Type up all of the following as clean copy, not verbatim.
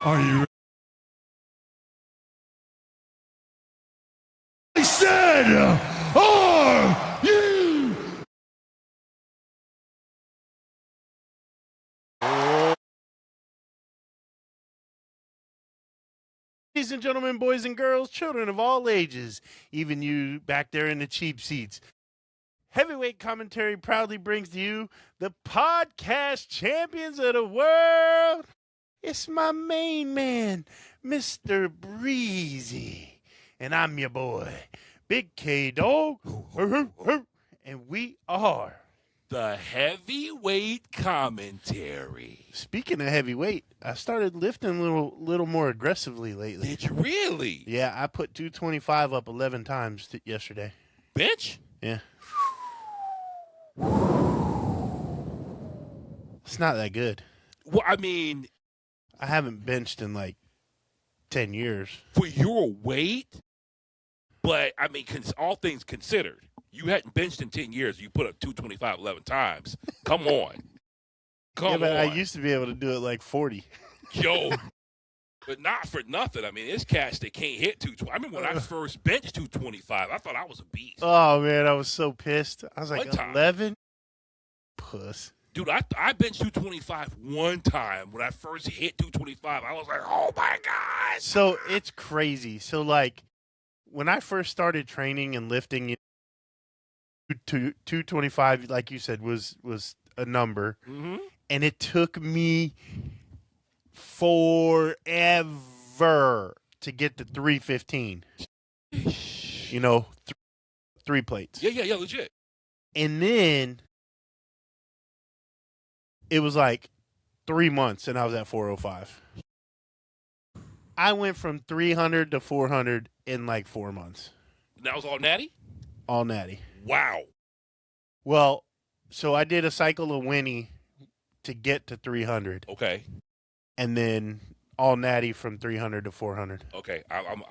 Are you ready? I said, are you? Ladies and gentlemen, boys and girls, children of all ages, even you back there in the cheap seats. Heavyweight Commentary proudly brings to you the podcast champions of the world. It's my main man, Mr. Breezy. And I'm your boy, Big K-Dawg. And we are the heavyweight commentary. Speaking of heavyweight, I started lifting a little more aggressively lately. Did you really? Yeah, I put 225 up 11 times yesterday. Bench? Yeah. It's not that good. Well, I mean, I haven't benched in like 10 years. For your weight, but I mean, all things considered, you hadn't benched in 10 years. You put up 225 11 times. Come on. Come on. I used to be able to do it like 40. Yo. But not for nothing. I mean, it's cats that can't hit 220. I mean, when I first benched 225, I thought I was a beast. Oh, man, I was so pissed. I was like, 11? Puss. Dude, I benched 225 one time. When I first hit 225, I was like, oh, my God. So it's crazy. So, like, when I first started training and lifting, 225, like you said, was a number. Mm-hmm. And it took me forever to get to 315. You know, three plates. Yeah, legit. And then it was like 3 months and I was at 405. I went from 300 to 400 in like 4 months. That was all natty? All natty. Wow. Well, so I did a cycle of Winnie to get to 300. Okay. And then all natty from 300 to 400. Okay. I'm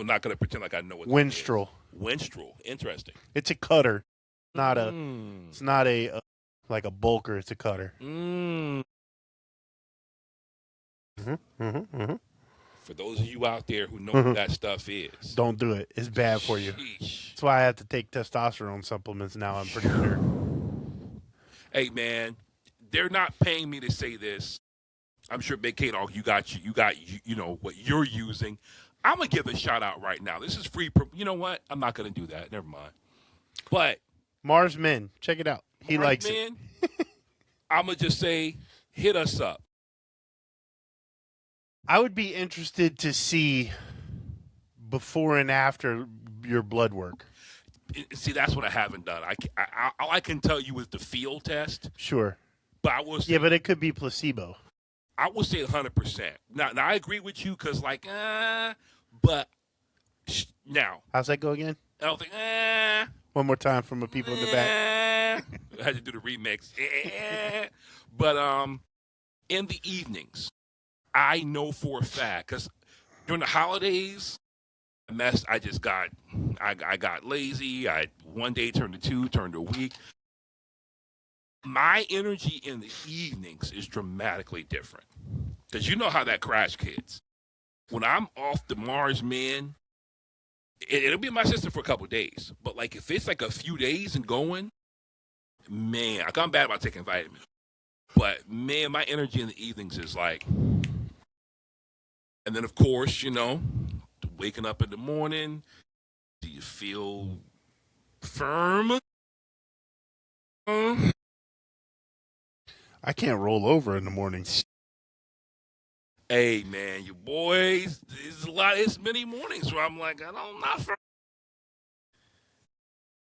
not gonna pretend like I know what Winstrel. Winstrel. Interesting. It's a cutter. It's not a like a bulker, it's a cutter. For those of you out there who know what that stuff is, don't do it. It's bad for you. That's why I have to take testosterone supplements now, I'm pretty sure. Hey, man, they're not paying me to say this. I'm sure Big K-Dawg, you got you know what you're using. I'm going to give a shout out right now. This is free. You know what? I'm not going to do that. Never mind. But Mars Men, check it out. He likes it. I'm going to just say, hit us up. I would be interested to see before and after your blood work. See, that's what I haven't done. All I can tell you is the field test. Sure. But I will say, yeah, but it could be placebo. I would say 100%. Now I agree with you because, like, but now. How's that go again? I don't think, One more time from the people in the back. I had to do the remix. But in the evenings, I know for a fact because during the holidays, I got lazy. One day turned to two, turned to a week. My energy in the evenings is dramatically different because you know how that crash kids. When I'm off the Mars Men, it'll be in my system for a couple of days. But like if it's like a few days and going, man, I'm bad about taking vitamins. But man, my energy in the evenings is like. And then, of course, you know, waking up in the morning, do you feel firm? I can't roll over in the mornings. Hey, man, you boys, it's many mornings where I'm like, I'm not firm.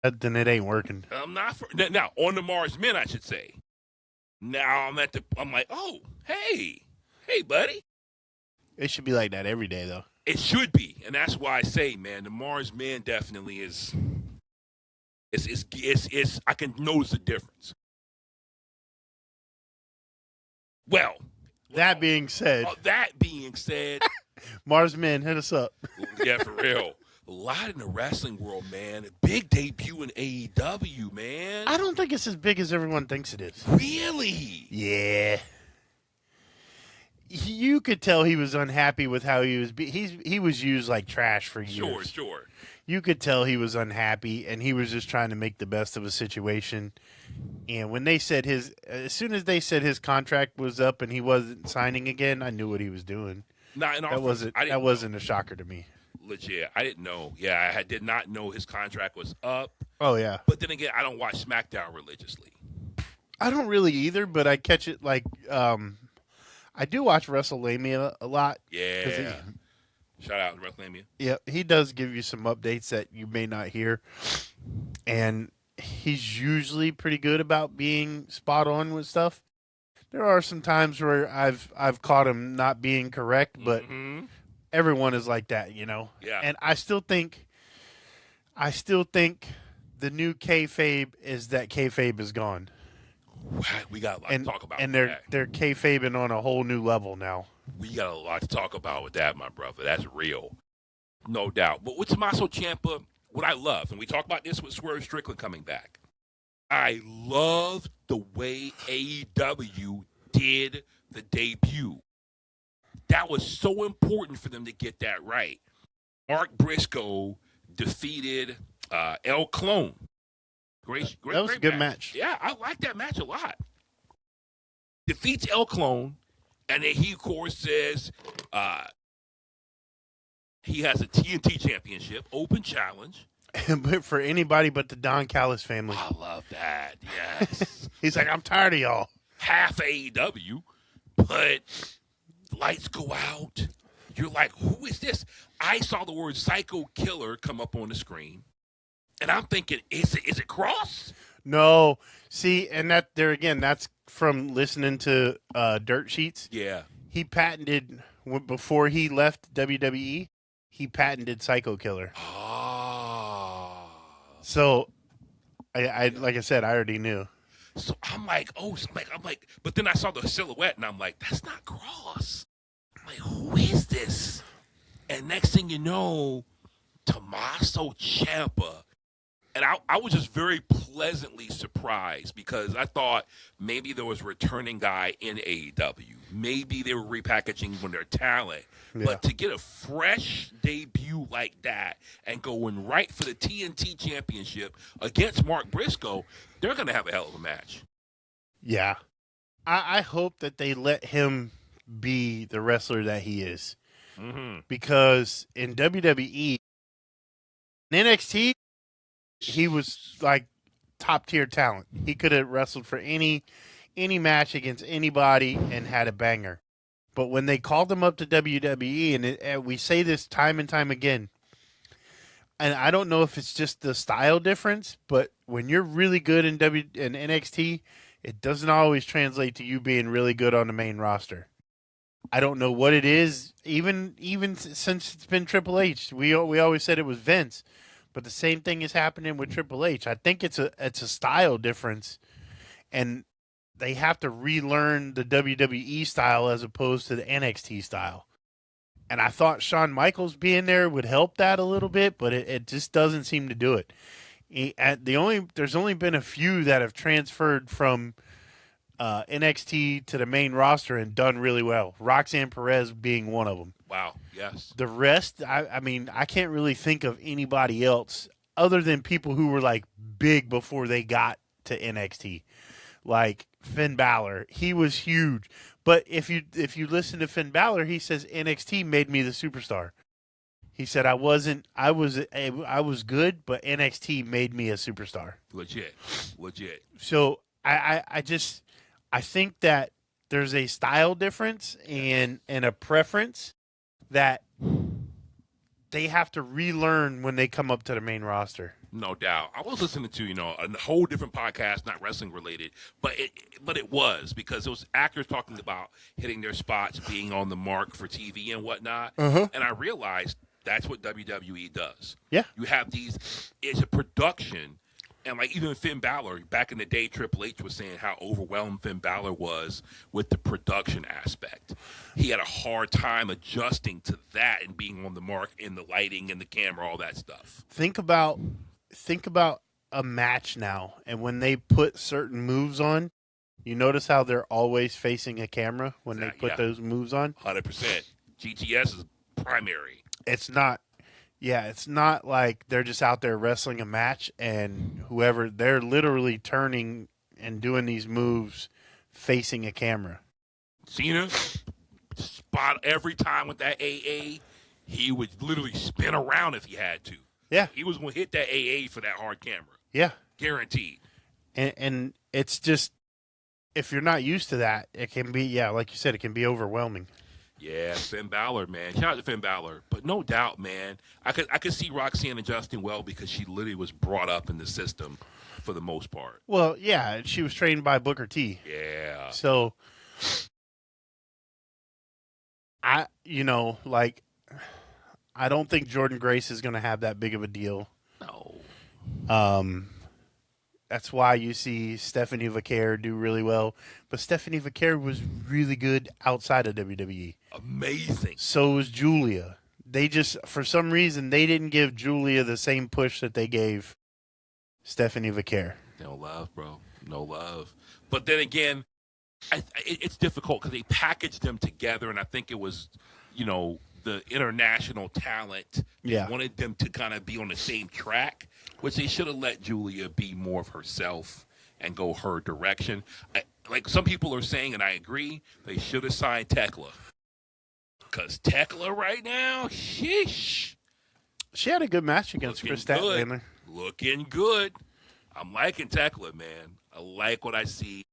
Then it ain't working. I'm not firm. Now, on the Mars Men, I should say. Now I'm like, oh, hey, buddy. It should be like that every day, though. It should be, and that's why I say, man, the Mars Men definitely is. It's. I can notice the difference. Well, that being said, Mars Men, hit us up. Yeah, for real. A lot in the wrestling world, man. Big debut in AEW, man. I don't think it's as big as everyone thinks it is. Really? Yeah. you could tell he was unhappy with how he was. He was used like trash for years. Sure. You could tell he was unhappy, and he was just trying to make the best of a situation. And when they said as soon as they said his contract was up and he wasn't signing again, I knew what he was doing. That wasn't a shocker to me. Legit, I didn't know. Yeah, I did not know his contract was up. Oh yeah, but then again, I don't watch SmackDown religiously. I don't really either, but I catch it like I do watch WrestleMania a lot. Yeah. Shout out to WrestleMania. Yeah, he does give you some updates that you may not hear. And he's usually pretty good about being spot on with stuff. There are some times where I've caught him not being correct, but everyone is like that, you know. Yeah. And I still think the new kayfabe is that kayfabe is gone. We got a lot to talk about. And they're kayfabing on a whole new level now. We got a lot to talk about with that, my brother. That's real. No doubt. But with Tomasso Ciampa, what I love, and we talked about this with Swerve Strickland coming back, I love the way AEW did the debut. That was so important for them to get that right. Mark Briscoe defeated El Clone. Great a good match. Yeah, I like that match a lot. Defeats El Clone, and then he, of course, says he has a TNT championship, open challenge. But for anybody but the Don Callis family. I love that, yes. He's like, I'm tired of y'all. Half AEW, but lights go out. You're like, who is this? I saw the word Psycho Killer come up on the screen, and I'm thinking, is it Cross? No. See, and that there again, that's from listening to Dirt Sheets. Yeah. He patented, before he left WWE, he patented Psycho Killer. Oh. So, I like I said, I already knew. So I'm like, but then I saw the silhouette, and I'm like, that's not Cross. I'm like, who is this? And next thing you know, Tomasso Ciampa. And I was just very pleasantly surprised because I thought maybe there was a returning guy in AEW. Maybe they were repackaging when their talent. Yeah. But to get a fresh debut like that and going right for the TNT championship against Mark Briscoe, they're going to have a hell of a match. Yeah. I hope that they let him be the wrestler that he is. Mm-hmm. Because in WWE, in NXT, he was like top tier talent. He could have wrestled for any match against anybody and had a banger. But when they called him up to WWE, and we say this time and time again, and I don't know if it's just the style difference, but when you're really good in NXT, it doesn't always translate to you being really good on the main roster. I don't know what it is. Even since it's been Triple H, we always said it was Vince. But the same thing is happening with Triple H. I think it's a style difference, and they have to relearn the WWE style as opposed to the NXT style. And I thought Shawn Michaels being there would help that a little bit, but it just doesn't seem to do it. There's only been a few that have transferred from NXT to the main roster and done really well. Roxanne Perez being one of them. Wow, yes. The rest, I mean, I can't really think of anybody else other than people who were like big before they got to NXT. Like Finn Balor, he was huge. But if you listen to Finn Balor, he says NXT made me the superstar. He said I was good, but NXT made me a superstar. Legit. So I think that there's a style difference and a preference that they have to relearn when they come up to the main roster. No doubt. I was listening to, a whole different podcast, not wrestling related, but it was because it was actors talking about hitting their spots, being on the mark for TV and whatnot. Uh-huh. And I realized that's what WWE does. Yeah. You have it's a production. And like even Finn Balor, back in the day, Triple H was saying how overwhelmed Finn Balor was with the production aspect. He had a hard time adjusting to that and being on the mark in the lighting and the camera, all that stuff. Think about a match now, and when they put certain moves on, You notice how they're always facing a camera when they put those moves on? 100%. GTS is primary. It's not. Yeah, it's not like they're just out there wrestling a match and whoever, they're literally turning and doing these moves facing a camera. Cena, spot every time with that AA, he would literally spin around if he had to. Yeah. He was going to hit that AA for that hard camera. Yeah. Guaranteed. And it's just, if you're not used to that, it can be, like you said, it can be overwhelming. Yeah, Finn Balor, man. Shout out to Finn Balor. But no doubt, man, I could see Roxanne adjusting well because she literally was brought up in the system for the most part. Well, yeah, she was trained by Booker T. Yeah. So, I don't think Jordan Grace is going to have that big of a deal. No. That's why you see Stephanie Vaquer do really well. But Stephanie Vaquer was really good outside of WWE. Amazing. So was Julia. They just, for some reason, they didn't give Julia the same push that they gave Stephanie Vaquer. No love, bro. No love. But then again, it's difficult because they packaged them together, and I think it was, the international talent. They wanted them to kind of be on the same track, which they should have let Julia be more of herself and go her direction. Like some people are saying, and I agree, they should have signed Tekla. Because Tekla right now, sheesh. She had a good match against Chris Statlander. Looking good. I'm liking Tekla, man. I like what I see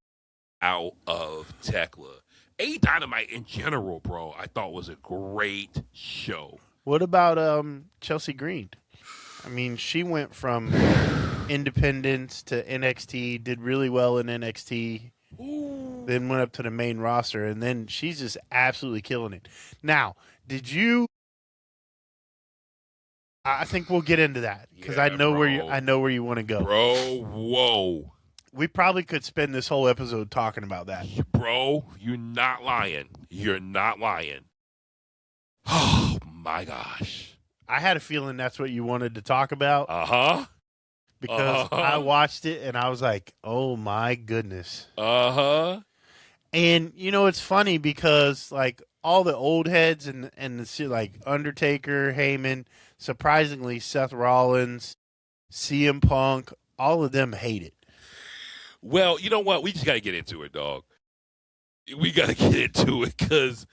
out of Tekla. A Dynamite in general, bro, I thought was a great show. What about Chelsea Green? I mean, she went from independence to NXT, did really well in NXT, then went up to the main roster, and then she's just absolutely killing it. Now, I think we'll get into that because I know where you want to go. Bro, whoa. We probably could spend this whole episode talking about that. Bro, you're not lying. You're not lying. Oh, my gosh. I had a feeling that's what you wanted to talk about. Uh-huh. Because I watched it and I was like, oh, my goodness. Uh-huh. And, it's funny because, like, all the old heads and like Undertaker, Heyman, surprisingly, Seth Rollins, CM Punk, all of them hate it. Well, you know what? We just got to get into it, dog. We got to get into it because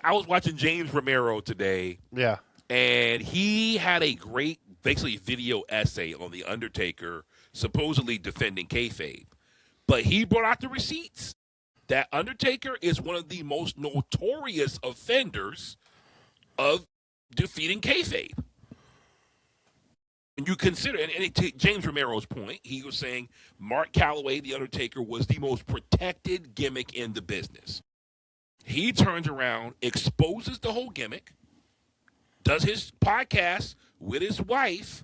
I was watching James Romero today. Yeah. And he had a great, basically, video essay on The Undertaker supposedly defending kayfabe. But he brought out the receipts that Undertaker is one of the most notorious offenders of defeating kayfabe. And you consider, and James Romero's point, he was saying Mark Calloway, The Undertaker, was the most protected gimmick in the business. He turns around, exposes the whole gimmick, does his podcast with his wife,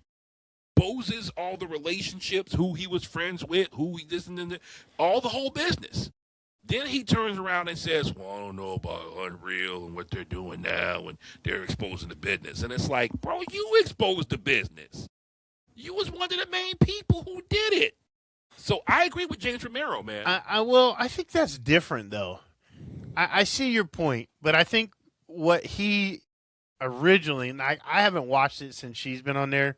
exposes all the relationships, who he was friends with, who he this and that, all the whole business. Then he turns around and says, well, I don't know about Unreal and what they're doing now, and they're exposing the business. And it's like, bro, you exposed the business. You was one of the main people who did it. So I agree with James Romero, man. I think that's different, though. I see your point, but I think what he originally, and I haven't watched it since she's been on there,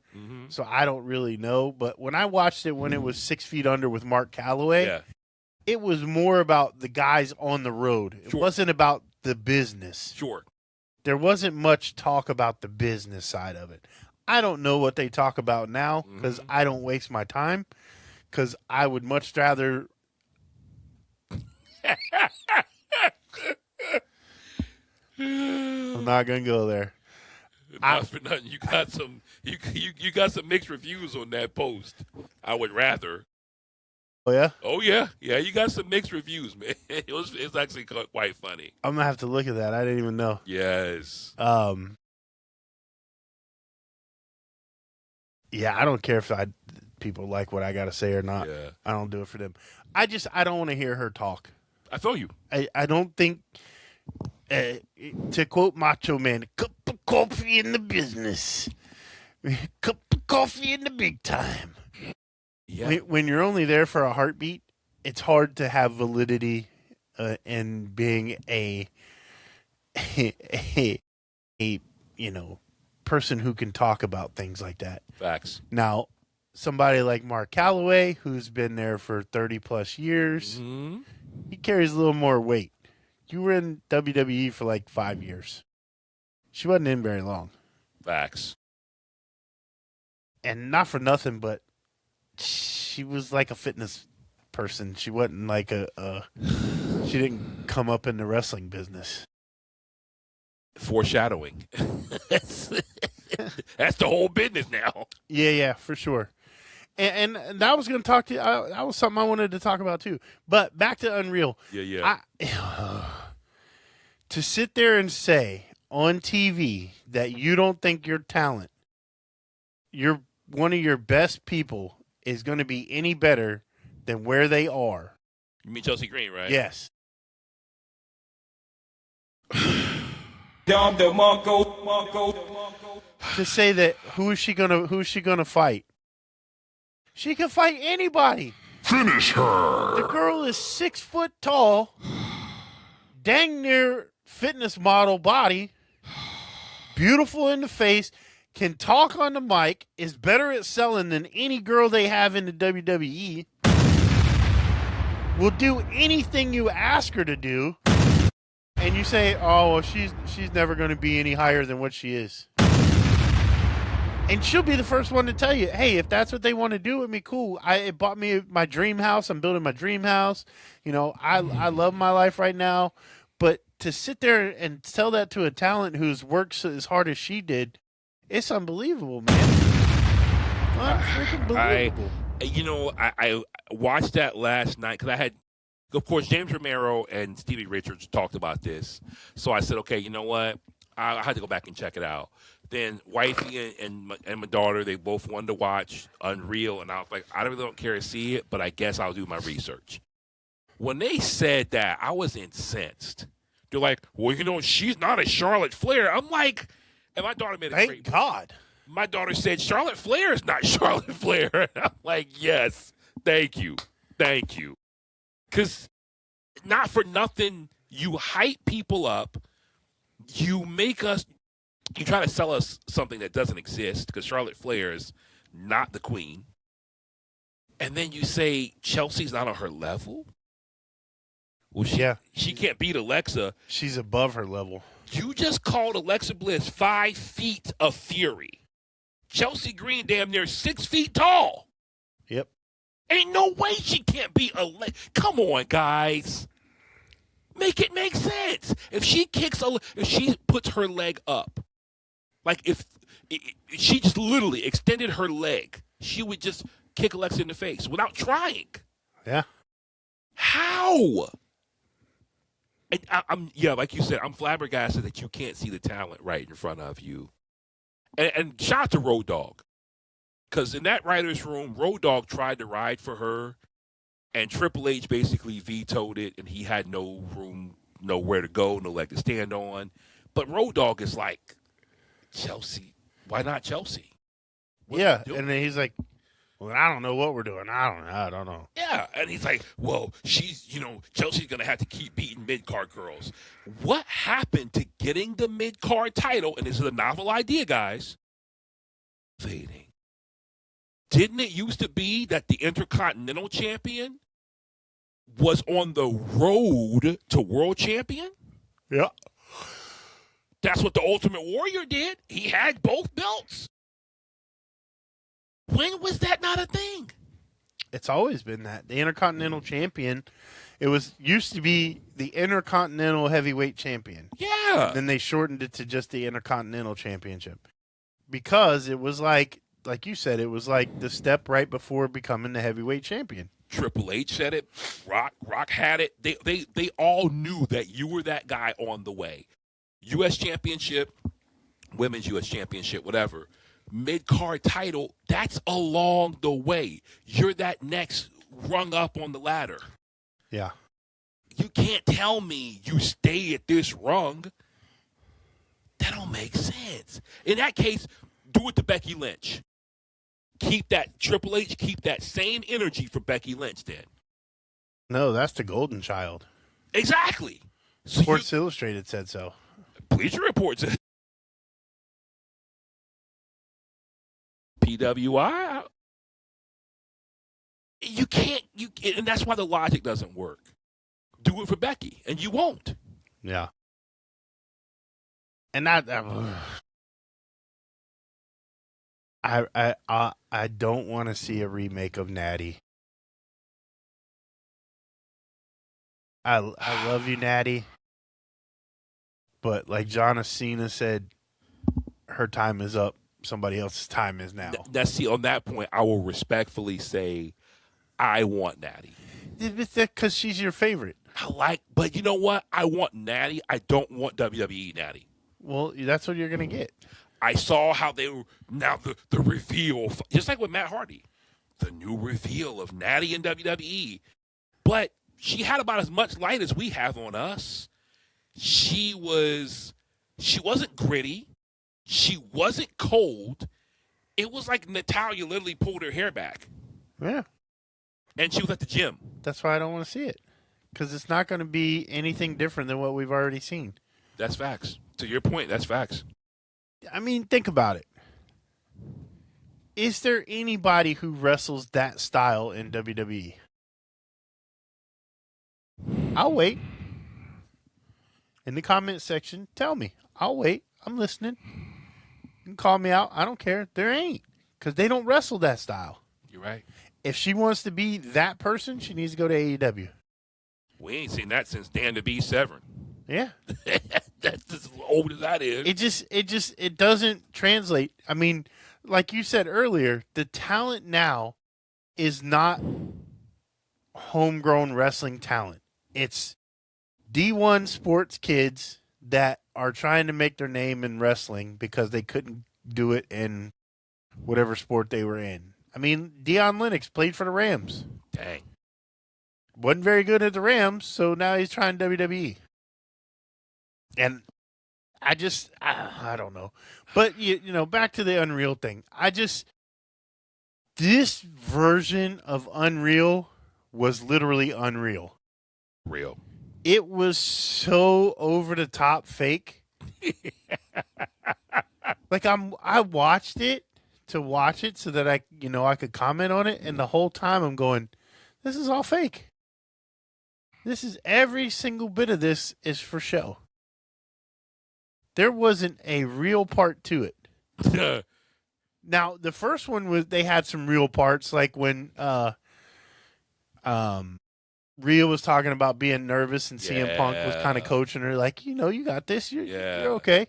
so I don't really know. But when I watched it when it was 6 Feet Under with Mark Calloway, it was more about the guys on the road. It wasn't about the business. Sure. There wasn't much talk about the business side of it. I don't know what they talk about now because I don't waste my time because I would much rather. I'm not gonna go there. Not for nothing. You got some. You got some mixed reviews on that post. I would rather. Oh yeah. Oh yeah. Yeah. You got some mixed reviews, man. It's actually quite funny. I'm gonna have to look at that. I didn't even know. Yes. Yeah, I don't care if people like what I got to say or not. Yeah. I don't do it for them. I don't want to hear her talk. I feel you. I don't think, to quote Macho Man, cup of coffee in the business, cup of coffee in the big time. Yeah. When you're only there for a heartbeat it's hard to have validity in being a person who can talk about things like that. Facts. Now, somebody like Mark Calloway, who's been there for 30 plus years, he carries a little more weight. You were in WWE for like 5 years. She wasn't in very long. Facts. And not for nothing, but she was like a fitness person. She wasn't like she didn't come up in the wrestling business. Foreshadowing. That's the whole business now. Yeah, for sure. And that was going to talk to you. That was something I wanted to talk about too. But back to Unreal. Yeah. To sit there and say on TV that you don't think your talent, one of your best people is going to be any better than where they are. You mean Chelsea Green, right? Yes. To say that who's she gonna fight? She can fight anybody. Finish her. The girl is 6 foot tall, dang near fitness model body, beautiful in the face, can talk on the mic, is better at selling than any girl they have in the WWE. Will do anything you ask her to do. And you say, oh, well, she's never going to be any higher than what she is. And she'll be the first one to tell you, hey, if that's what they want to do with me, cool. It bought me my dream house. I'm building my dream house. I love my life right now. But to sit there and tell that to a talent who's worked as hard as she did, it's unbelievable, man. Unfreaking believable. I watched that last night because I had, of course, James Romero and Stevie Richards talked about this. So I said, okay, you know what? I had to go back and check it out. Then wifey and my daughter, they both wanted to watch Unreal, and I was like, I really don't care to see it, but I guess I'll do my research. When they said that, I was incensed. They're like, well, she's not a Charlotte Flair. I'm like, and my daughter made a great Thank God. My daughter said, Charlotte Flair is not Charlotte Flair. And I'm like, yes, thank you. Because not for nothing, you hype people up. You try to sell us something that doesn't exist because Charlotte Flair is not the queen. And then you say Chelsea's not on her level? Well, she can't beat Alexa. She's above her level. You just called Alexa Bliss 5 feet of fury. Chelsea Green damn near 6 feet tall. Yep. Ain't no way she can't beat Alexa. Come on, guys. Make it make sense. If she puts her leg up, like if she just literally extended her leg, she would just kick Alexa in the face without trying. Yeah. How? And I'm like you said, I'm flabbergasted that you can't see the talent right in front of you. And shout out to Road Dogg. Because in that writer's room, Road Dogg tried to ride for her, and Triple H basically vetoed it, and he had no room, nowhere to go, no leg to stand on. But Road Dogg is like, Chelsea, why not Chelsea? And then he's like, well, I don't know what we're doing. I don't know. Yeah, and he's like, well, Chelsea's going to have to keep beating mid-card girls. What happened to getting the mid-card title, and this is a novel idea, guys, fading? Didn't it used to be that the Intercontinental Champion was on the road to World Champion? Yeah. That's what the Ultimate Warrior did. He had both belts. When was that not a thing? It's always been that. The Intercontinental Champion, used to be the Intercontinental Heavyweight Champion. Yeah. Then they shortened it to just the Intercontinental Championship. Because it was like you said, it was like the step right before becoming the heavyweight champion. Triple H said it. Rock had it. They all knew that you were that guy on the way. U.S. Championship, Women's U.S. Championship, whatever. Mid-card title, that's along the way. You're that next rung up on the ladder. Yeah. You can't tell me you stay at this rung. That don't make sense. In that case, do it to Becky Lynch. Keep that Triple H, keep that same energy for Becky Lynch then. No, that's the golden child. Exactly. So Sports Illustrated said so. Bleacher Report said PWI. You can't. And that's why the logic doesn't work. Do it for Becky, and you won't. Yeah. And I don't want to see a remake of Natty. I love you, Natty. But like John Cena said, her time is up. Somebody else's time is now. See, on that point, I will respectfully say, I want Natty. Because she's your favorite. But you know what? I want Natty. I don't want WWE Natty. Well, that's what you're gonna get. I saw how they were now the reveal, just like with Matt Hardy, the new reveal of Natty in WWE. But she had about as much light as we have on us. She wasn't gritty. She wasn't cold. It was like Natalya literally pulled her hair back. Yeah. And she was at the gym. That's why I don't want to see it. Because it's not going to be anything different than what we've already seen. That's facts. To your point, that's facts. I mean, think about it. Is there anybody who wrestles that style in WWE? I'll wait. In the comment section, tell me. I'll wait. I'm listening. You can call me out. I don't care. There ain't. Because they don't wrestle that style. You're right. If she wants to be that person, she needs to go to AEW. We ain't seen that since Dan the Beast Severn. Yeah. That's as old as that is. It doesn't translate. I mean, like you said earlier, the talent now is not homegrown wrestling talent. It's D1 sports kids that are trying to make their name in wrestling because they couldn't do it in whatever sport they were in. I mean, Deion Lennox played for the Rams. Dang. Wasn't very good at the Rams, so now he's trying WWE. And I don't know. But, you know, back to the Unreal thing. This version of Unreal was literally unreal. Real. It was so over the top fake. Like I watched it to watch it so that I could comment on it, and the whole time I'm going, this is all fake. This is every single bit of this is for show. There wasn't a real part to it. Now, the first one was they had some real parts, like when Rhea was talking about being nervous and CM Punk was kind of coaching her, like, you got this. You're okay.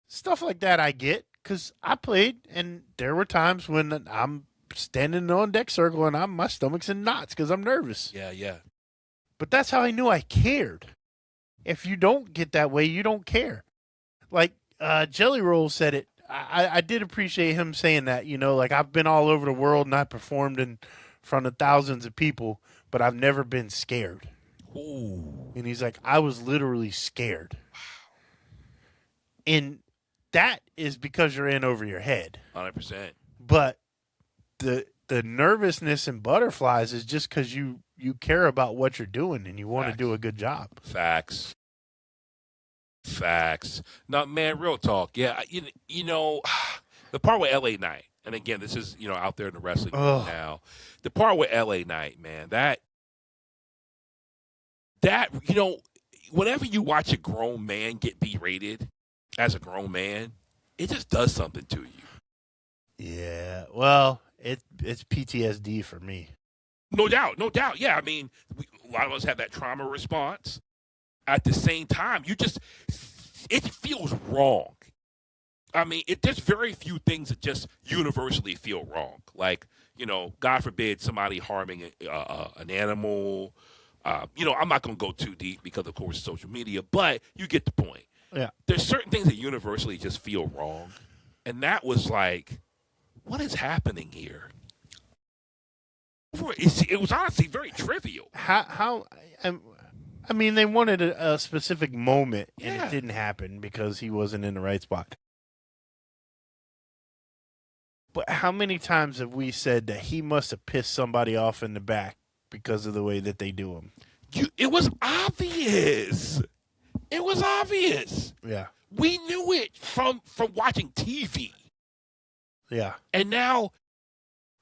Stuff like that I get because I played, and there were times when I'm standing on deck circle and my stomach's in knots because I'm nervous. Yeah. But that's how I knew I cared. If you don't get that way, you don't care. Like Jelly Roll said it. I did appreciate him saying that, like I've been all over the world and I performed in front of thousands of people, but I've never been scared. Ooh. And he's like, I was literally scared. And that is because you're in over your head. 100%. But the nervousness and butterflies is just because you care about what you're doing and you want to do a good job. Facts. Now, man, real talk. Yeah, the part with LA Knight, and again, this is, out there in the wrestling world now. The part with LA Knight, man, that whenever you watch a grown man get berated as a grown man, it just does something to you. Yeah, well, it's PTSD for me. No doubt. Yeah, I mean, a lot of us have that trauma response. At the same time, it feels wrong. I mean, there's very few things that just universally feel wrong. Like, God forbid somebody harming an animal. I'm not going to go too deep because, of course, social media, but you get the point. Yeah. There's certain things that universally just feel wrong. And that was like, what is happening here? It was honestly very trivial. I mean, they wanted a specific moment, and it didn't happen because he wasn't in the right spot. But how many times have we said that he must have pissed somebody off in the back because of the way that they do them. It was obvious. It was obvious. Yeah. We knew it from watching TV. Yeah. And now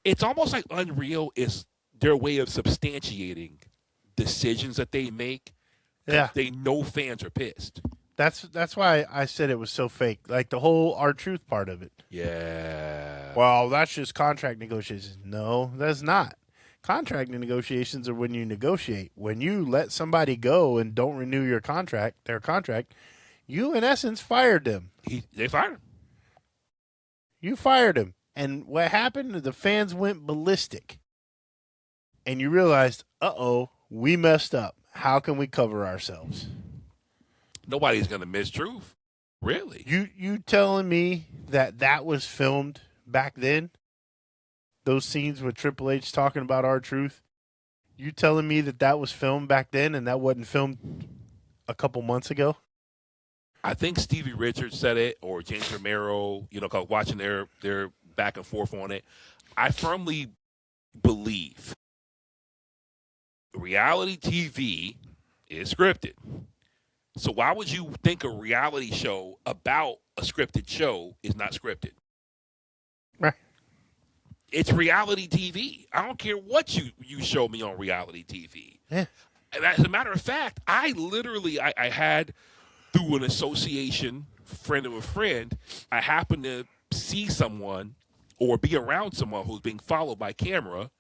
it's almost like Unreal is their way of substantiating decisions that they make. Yeah. They know fans are pissed. That's why I said it was so fake. Like the whole R-Truth part of it. Yeah. Well, that's just contract negotiations. No, that's not. Contract negotiations are when you negotiate. When you let somebody go and don't renew their contract, you in essence fired them. They fired him. You fired him. And what happened? The fans went ballistic. And you realized, we messed up. How can we cover ourselves? Nobody's going to miss truth. Really? You telling me that was filmed back then? Those scenes with Triple H talking about R-Truth? You telling me that was filmed back then and that wasn't filmed a couple months ago? I think Stevie Richards said it, or James Romero, watching their back and forth on it. I firmly believe reality TV is scripted. So why would you think a reality show about a scripted show is not scripted? Right. It's reality TV. I don't care what you show me on reality TV. Yeah. And as a matter of fact, I had, through an association, friend of a friend, I happened to see someone or be around someone who's being followed by camera,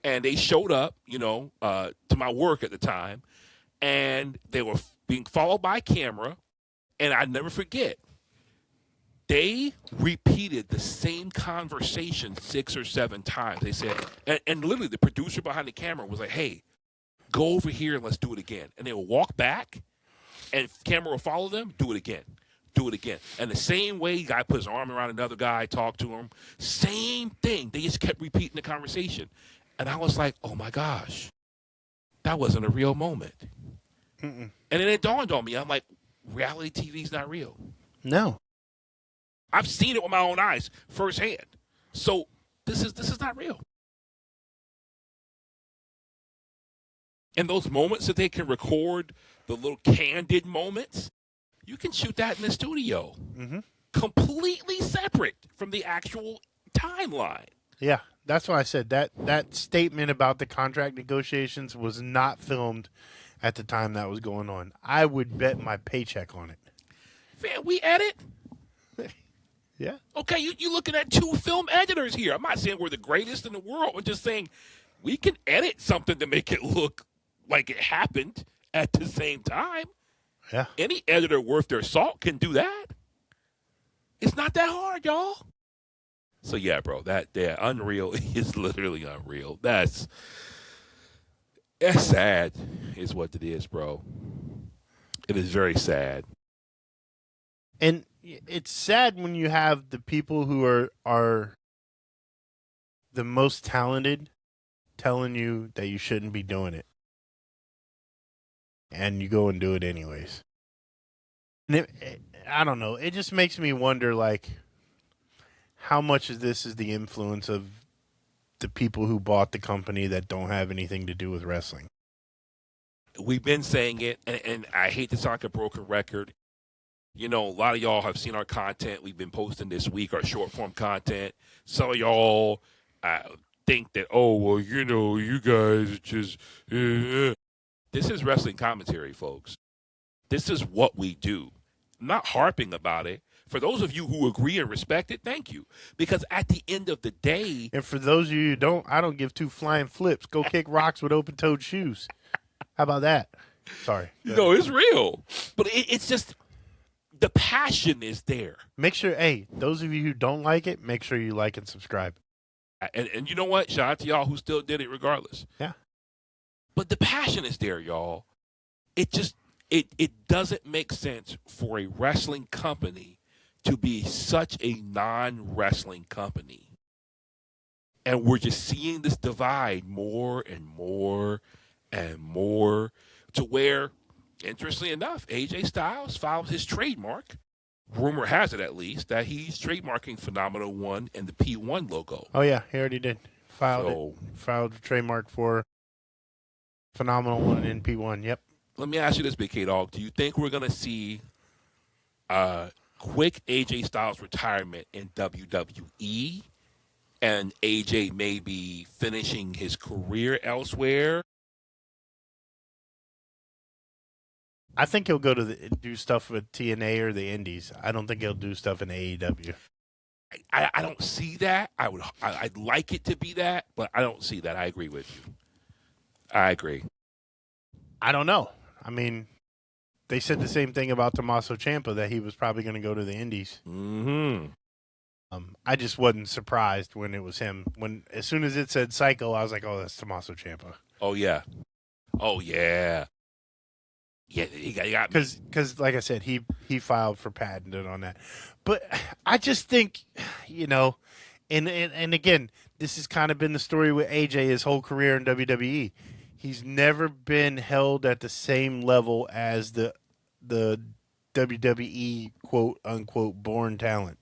and they showed up, to my work at the time, and they were being followed by camera, and I never forget, they repeated the same conversation 6 or 7 times. They said, and literally the producer behind the camera was like, hey, go over here and let's do it again. And they would walk back, and camera will follow them, do it again. Do it again. And the same way, guy put his arm around another guy, talk to him, same thing. They just kept repeating the conversation. And I was like, oh, my gosh, that wasn't a real moment. Mm-mm. And then it dawned on me. I'm like, reality TV is not real. No. I've seen it with my own eyes firsthand. So this is not real. And those moments that they can record, the little candid moments, you can shoot that in the studio. Mm-hmm. Completely separate from the actual timeline. Yeah, that's why I said that statement about the contract negotiations was not filmed at the time that was going on. I would bet my paycheck on it. Man, we edit. Yeah. Okay, you're looking at 2 film editors here. I'm not saying we're the greatest in the world. I'm just saying we can edit something to make it look like it happened at the same time. Yeah. Any editor worth their salt can do that. It's not that hard, y'all. So yeah, bro, Unreal is literally unreal. That's sad, is what it is, bro. It is very sad. And it's sad when you have the people who are the most talented telling you that you shouldn't be doing it. And you go and do it anyways. And I don't know. It just makes me wonder, like, how much of this is the influence of the people who bought the company that don't have anything to do with wrestling. We've been saying it, and I hate to sound like a broken record. A lot of y'all have seen our content we've been posting this week, our short-form content. Some of y'all think that, you guys just... This is wrestling commentary, folks. This is what we do. I'm not harping about it. For those of you who agree and respect it, thank you. Because at the end of the day... And for those of you who don't, I don't give 2 flying flips. Go kick rocks with open-toed shoes. How about that? Sorry. No, it's real. But it's just... The passion is there. Make sure, those of you who don't like it, make sure you like and subscribe. And you know what? Shout out to y'all who still did it regardless. Yeah. But the passion is there, y'all. It just, it doesn't make sense for a wrestling company to be such a non-wrestling company. And we're just seeing this divide more and more and more to where, interestingly enough, AJ Styles filed his trademark. Rumor has it, at least, that he's trademarking Phenomenal One and the P1 logo. Oh, yeah, he already did. Filed a trademark for Phenomenal one in P1. Yep. Let me ask you this, Big K-Dawg. Do you think we're going to see quick AJ Styles retirement in WWE and AJ maybe finishing his career elsewhere? I think he'll go to do stuff with TNA or the Indies. I don't think he'll do stuff in AEW. I don't see that. I'd like it to be that, but I don't see that. I agree with you. I agree. I don't know. I mean, they said the same thing about Tomasso Ciampa, that he was probably going to go to the Indies. Mm-hmm. I just wasn't surprised when it was him. As soon as it said Psycho, I was like, oh, that's Tomasso Ciampa. Oh, yeah. Oh, yeah. Yeah, he got because like I said, he filed for patent on that. But I just think, and again, this has kind of been the story with AJ his whole career in WWE. He's never been held at the same level as the WWE quote unquote born talent.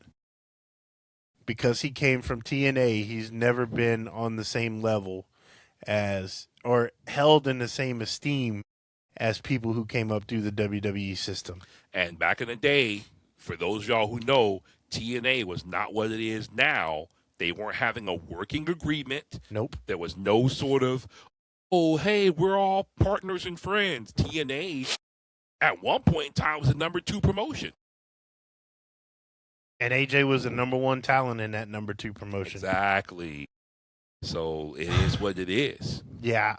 Because he came from TNA, he's never been on the same level as, or held in the same esteem as people who came up through the WWE system. And back in the day, for those of y'all who know, TNA was not what it is now. They weren't having a working agreement. Nope. There was no sort of, oh, hey, we're all partners and friends. TNA, at one point in time, was the number 2 promotion. And AJ was the number 1 talent in that number 2 promotion. Exactly. So it is what it is. Yeah,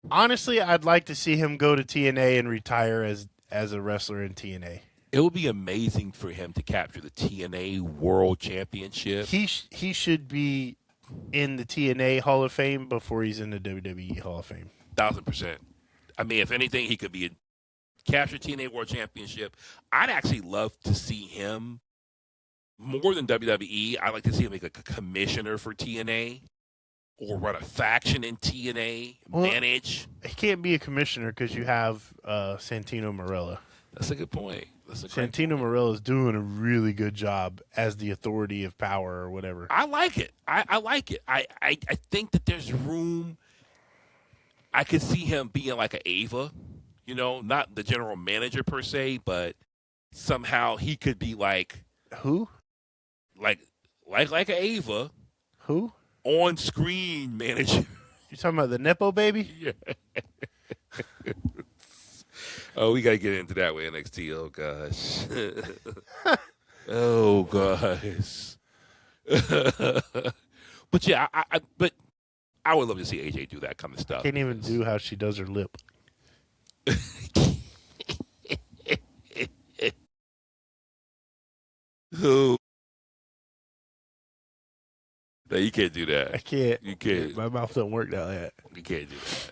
honestly, I'd like to see him go to TNA and retire as a wrestler in TNA. It would be amazing for him to capture the TNA World Championship. He should be in the TNA Hall of Fame before he's in the WWE Hall of Fame. 1,000%. I mean, if anything, he could be capture TNA World Championship. I'd actually love to see him more than WWE. I'd like to see him make a commissioner for TNA. Or run a faction in TNA, manage. He can't be a commissioner because you have Santino Marella. That's a good point. Santino Marella is doing a really good job as the authority of power or whatever. I like it. I like it. I think that there's room. I could see him being like an Ava, not the general manager per se, but somehow he could be like who? Like an Ava. Who? On-screen manager. You talking about the Nepo baby? Yeah. Oh, we got to get into that with NXT. Oh, gosh. Oh, gosh. But, yeah, I would love to see AJ do that kind of stuff. Can't even do how she does her lip. Oh. No, you can't do that. I can't. You can't. My mouth don't work like that. You can't do that.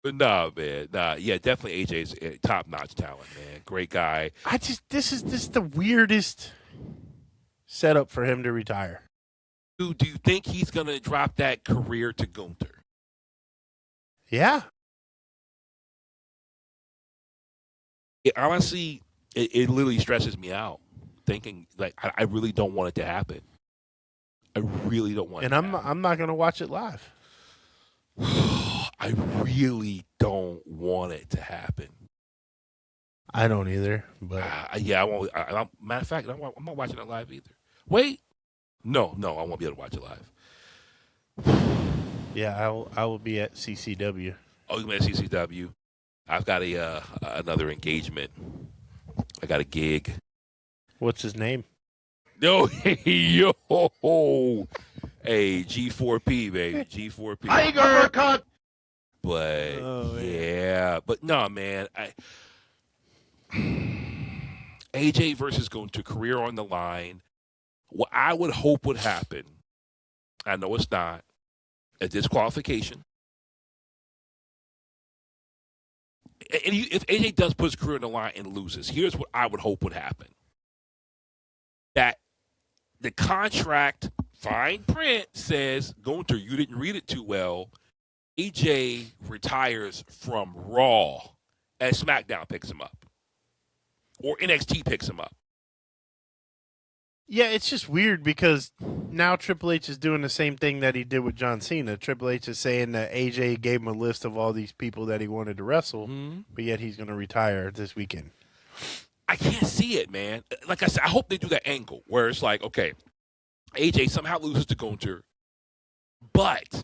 But nah, man. Nah, yeah, definitely AJ's a top-notch talent, man. Great guy. This is the weirdest setup for him to retire. Do you think he's going to drop that career to Gunther? Yeah. Honestly, it literally stresses me out. Thinking, like, I really don't want it to happen. I really don't want it to happen. And I'm not going to watch it live. I really don't want it to happen. I don't either. But yeah, I won't. Matter of fact, I'm not watching it live either. Wait. No, I won't be able to watch it live. Yeah, I will be at CCW. Oh, you at CCW? I've got another engagement. I got a gig. What's his name? Yo, hey, G4P, baby, G4P. Tiger cut. But yeah, but no, man. AJ versus going to career on the line. What I would hope would happen, I know it's not, a disqualification. And if AJ does put his career on the line and loses, here's what I would hope would happen. That the contract, fine print, says, Gunther, you didn't read it too well. AJ retires from Raw and SmackDown picks him up. Or NXT picks him up. Yeah, it's just weird because now Triple H is doing the same thing that he did with John Cena. Triple H is saying that AJ gave him a list of all these people that he wanted to wrestle, but yet he's going to retire this weekend. I can't see it, man. Like I said, I hope they do that angle where it's like, okay, AJ somehow loses to Gunther, but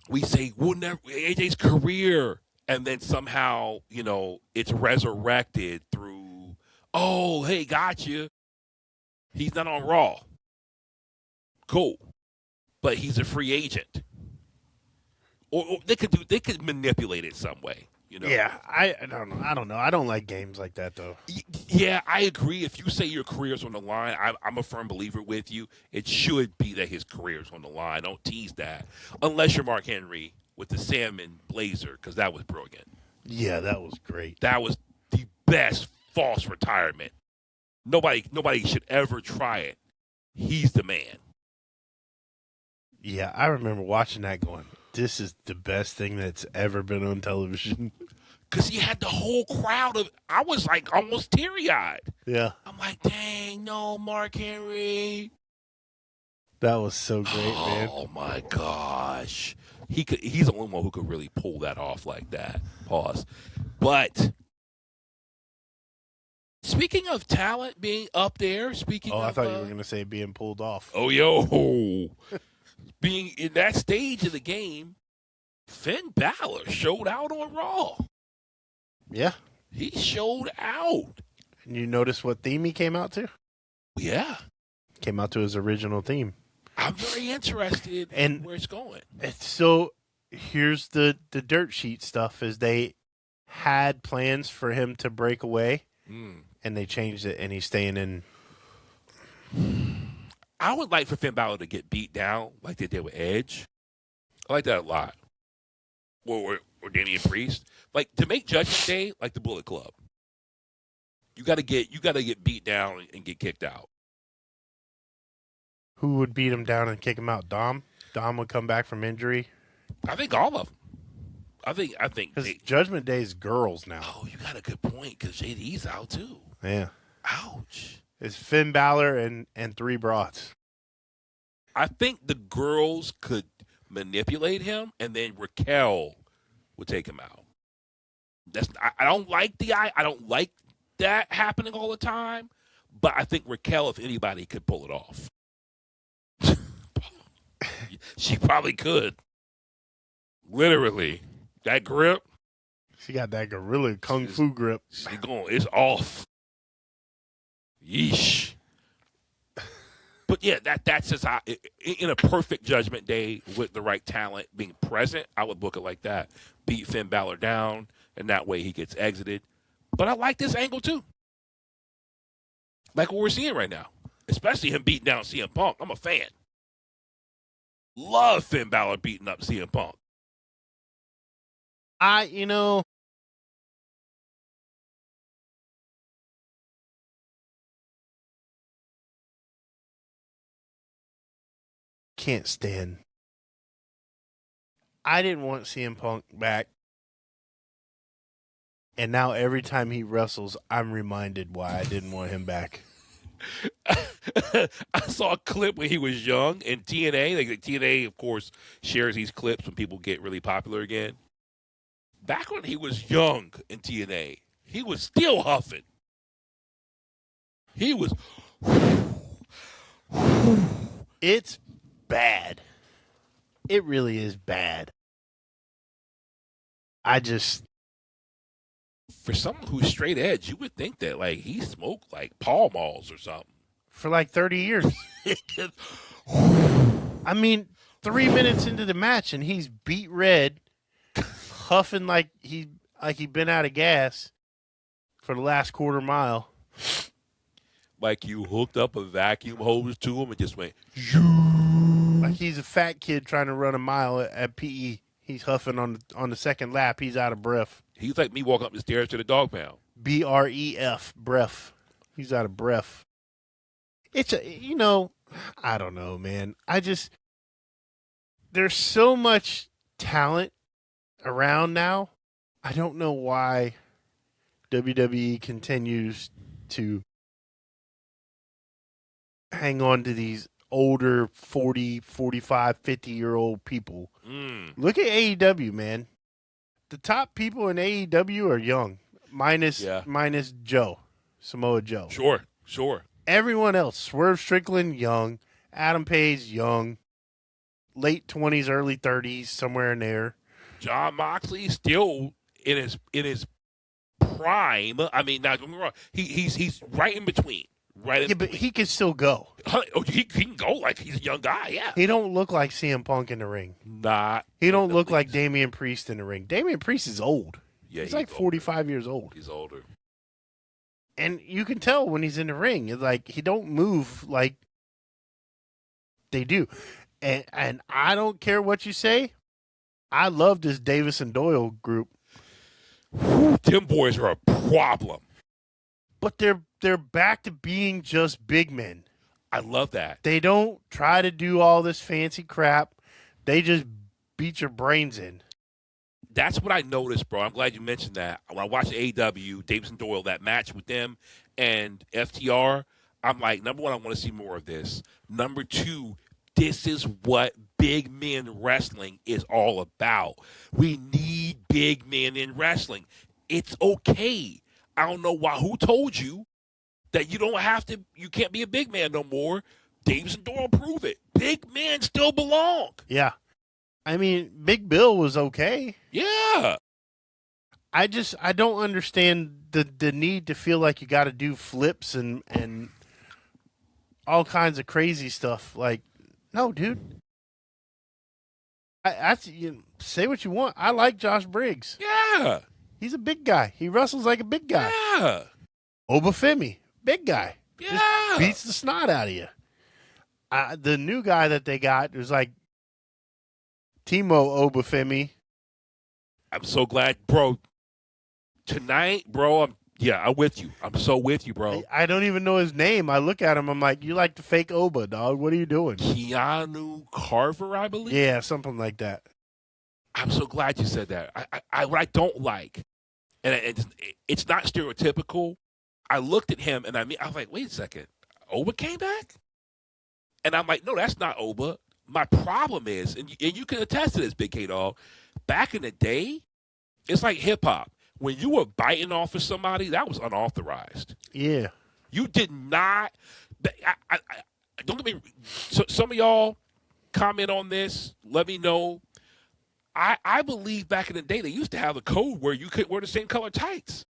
we say we'll never AJ's career, and then somehow it's resurrected through. Oh, hey, gotcha. He's not on Raw. Cool, but he's a free agent. Or they could manipulate it some way. Yeah, I don't know. I don't know. I don't like games like that though. Yeah, I agree. If you say your career's on the line, I'm a firm believer with you. It should be that his career's on the line. Don't tease that. Unless you're Mark Henry with the salmon blazer, because that was brilliant. Yeah, that was great. That was the best false retirement. Nobody should ever try it. He's the man. Yeah, I remember watching that going, this is the best thing that's ever been on television. Because he had the whole crowd of, I was like almost teary-eyed. Yeah. I'm like, dang, no, Mark Henry. That was so great, man. Oh, my gosh. He's the only one who could really pull that off like that. Pause. But speaking of talent being up there, I thought you were going to say being pulled off. Oh, yo. Being in that stage of the game, Finn Balor showed out on Raw. Yeah. He showed out. And you notice what theme he came out to? Yeah. Came out to his original theme. I'm very interested in where it's going. So here's the dirt sheet stuff is they had plans for him to break away, and they changed it, and he's staying in. I would like for Finn Balor to get beat down like they did with Edge. I like that a lot. Or Damian Priest. Like, to make Judgment Day like the Bullet Club. You gotta get beat down and get kicked out. Who would beat him down and kick him out? Dom? Dom would come back from injury? I think all of them. I think because Judgment Day is girls now. Oh, you got a good point because JD's out too. Yeah. Ouch. It's Finn Balor and three brats. I think the girls could manipulate him, and then Raquel would take him out. I don't like I don't like that happening all the time, but I think Raquel, if anybody, could pull it off. She probably could. Literally, that grip. She got that gorilla kung fu grip. It's off. Yeesh. But yeah, that's just how, in a perfect Judgment Day with the right talent being present, I would book it like that. Beat Finn Balor down, and that way he gets exited. But I like this angle too. Like what we're seeing right now. Especially him beating down CM Punk. I'm a fan. Love Finn Balor beating up CM Punk. Can't stand. I didn't want CM Punk back. And now every time he wrestles, I'm reminded why I didn't want him back. I saw a clip when he was young in TNA. Like TNA, of course, shares these clips when people get really popular again. Back when he was young in TNA, he was still huffing. He was. It's bad. It really is bad. For someone who's straight edge, you would think that like he smoked like Pall Malls or something. For like 30 years. I mean, 3 minutes into the match and he's beat red, huffing like he been out of gas for the last quarter mile. Like you hooked up a vacuum hose to him and just went. Like he's a fat kid trying to run a mile at PE. He's huffing on the second lap. He's out of breath. He's like me walking up the stairs to the dog pound. BREF, breath. He's out of breath. It's I don't know, man. There's so much talent around now. I don't know why WWE continues to hang on to these older 40, 45, 50-year-old people. Look at AEW, man. The top people in AEW are young, minus Joe, Samoa Joe. Sure. Everyone else, Swerve Strickland, young. Adam Page, young. Late 20s, early 30s, somewhere in there. John Moxley still in his prime. I mean, not get me wrong. He's right in between. Right. But he can still go. He can go like he's a young guy. Yeah. He don't look like CM Punk in the ring. He don't look like Damian Priest in the ring. Damian Priest is old. Yeah, he's like 45 years old. He's older. And you can tell when he's in the ring. It's like he don't move like they do. And I don't care what you say. I love this Davis and Doyle group. Them boys are a problem. But they're back to being just big men. I love that. They don't try to do all this fancy crap. They just beat your brains in. That's what I noticed, bro. I'm glad you mentioned that. When I watched AEW, Davis and Doyle, that match with them and FTR, I'm like, number one, I want to see more of this. Number two, this is what big men wrestling is all about. We need big men in wrestling. It's okay. I don't know who told you that you can't be a big man no more. Davis and Doyle prove it. Big men still belong. Yeah. I mean, Big Bill was okay. Yeah. I don't understand the need to feel like you got to do flips and all kinds of crazy stuff. Like, no, dude. Say what you want. I like Josh Briggs. Yeah. He's a big guy. He wrestles like a big guy. Yeah. Obafemi, big guy. Yeah. Just beats the snot out of you. The new guy that they got was like Timo Obafemi. I'm so glad, bro. Tonight, bro, I'm with you. I'm so with you, bro. I don't even know his name. I look at him, I'm like, you like the fake Oba, dog. What are you doing? Keanu Carver, I believe? Yeah, something like that. I'm so glad you said that. What I don't like, and it's not stereotypical, I looked at him, and I was like, wait a second. Oba came back? And I'm like, no, that's not Oba. My problem is, and you can attest to this, Big K-Dawg, back in the day, it's like hip-hop. When you were biting off of somebody, that was unauthorized. Yeah. You did not. Don't get me. Some of y'all comment on this. Let me know. I believe back in the day they used to have a code where you could wear the same color tights.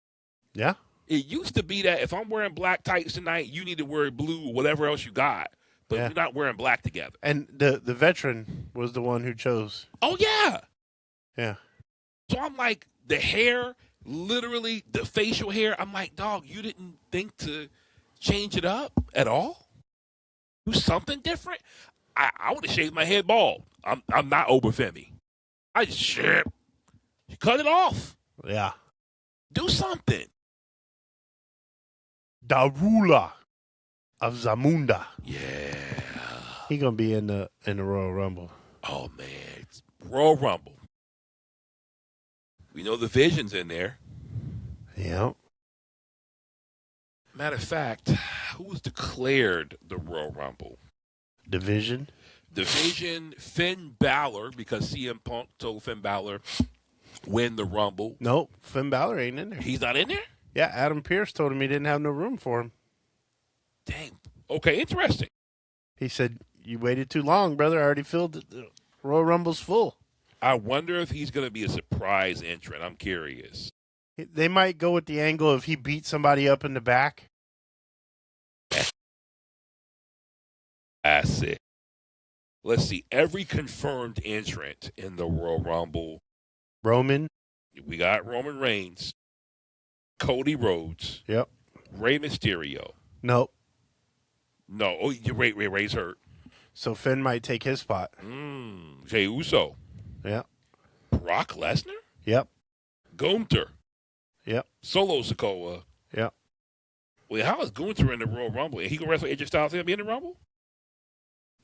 Yeah. It used to be that if I'm wearing black tights tonight, you need to wear blue or whatever else you got. But we're not wearing black together. And the veteran was the one who chose. Oh, yeah. Yeah. So I'm like, the hair, literally the facial hair, I'm like, dog, you didn't think to change it up at all? Do something different? I would have shaved my head bald. I'm not Obafemi. I just cut it off. Yeah. Do something. Darula of Zamunda. Yeah. He gonna be in the Royal Rumble. Oh man, it's Royal Rumble. We know the Vision's in there. Yeah. Matter of fact, who was declared the Royal Rumble? Division. Division, Finn Balor, because CM Punk told Finn Balor win the Rumble. Nope, Finn Balor ain't in there. He's not in there? Yeah, Adam Pearce told him he didn't have no room for him. Dang. Okay, interesting. He said, you waited too long, brother. I already filled it. The Royal Rumble's full. I wonder if he's going to be a surprise entrant. I'm curious. They might go with the angle of he beat somebody up in the back. That's it. Let's see. Every confirmed entrant in the Royal Rumble. Roman. We got Roman Reigns. Cody Rhodes. Yep. Rey Mysterio. Nope. No. Oh, Ray's hurt. So Finn might take his spot. Jey Uso. Yep. Brock Lesnar. Yep. Gunther. Yep. Solo Sikoa. Yep. Wait, how is Gunther in the Royal Rumble? And he can wrestle AJ Styles and be in the Rumble?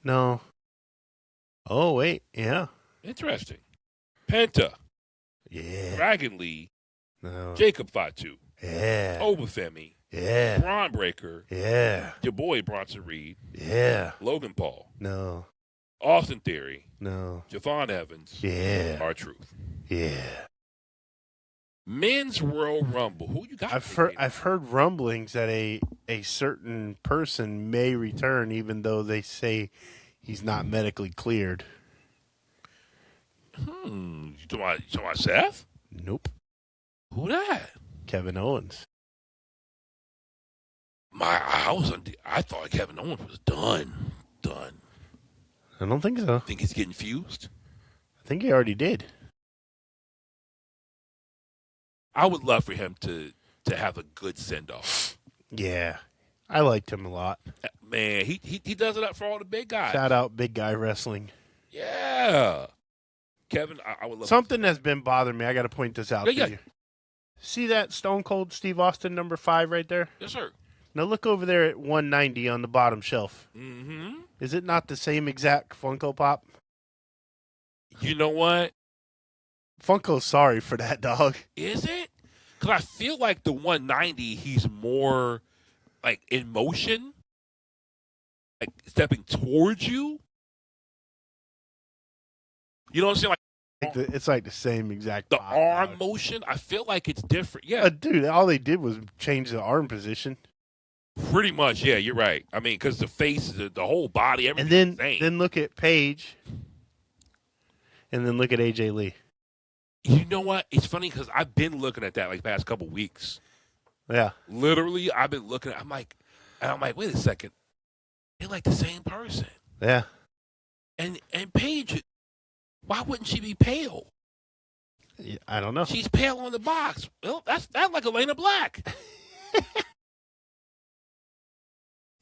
No. Oh, wait. Yeah. Interesting. Penta. Yeah. Dragon Lee. No. Jacob Fatu. Yeah. Obafemi. Yeah. Braun Breaker, Yeah. your boy Bronson Reed, Yeah. Logan Paul, No. Austin Theory, No. Javon Evans, Yeah. R-Truth. Yeah. Men's Royal Rumble. Who you got? I've heard rumblings that a certain person may return, even though they say he's not medically cleared. You talking about Seth? Nope. Who that? Kevin Owens. I thought Kevin Owens was done. I don't think so. Think he's getting fused? I think he already did. I would love for him to have a good send off. Yeah. I liked him a lot. Man, he does it up for all the big guys. Shout out Big Guy Wrestling. Yeah. Kevin, I would love something that's been bothering me. I got to point this out to you. See that Stone Cold Steve Austin number 5 right there? Yes, sir. Now look over there at 190 on the bottom shelf. Mm-hmm. Is it not the same exact Funko Pop? You know what? Funko's sorry for that, dog. Is it? Because I feel like the 190, he's more like in motion, like stepping towards you. You know what I'm saying? Like It's like the same exact the pop, arm dog. motion. I feel like it's different. Yeah, Dude, all they did was change the arm position. pretty much. Yeah, you're right. I mean, because the face, the whole body, And everything's the same. then look at Paige. And then look at AJ Lee. You know what? It's funny because I've been looking at that like the past couple weeks. Yeah. Literally, I've been looking at I'm like, wait a second. They're like the same person. Yeah. And Paige, why wouldn't she be pale? I don't know. She's pale on the box. Well, that's like Elena Black.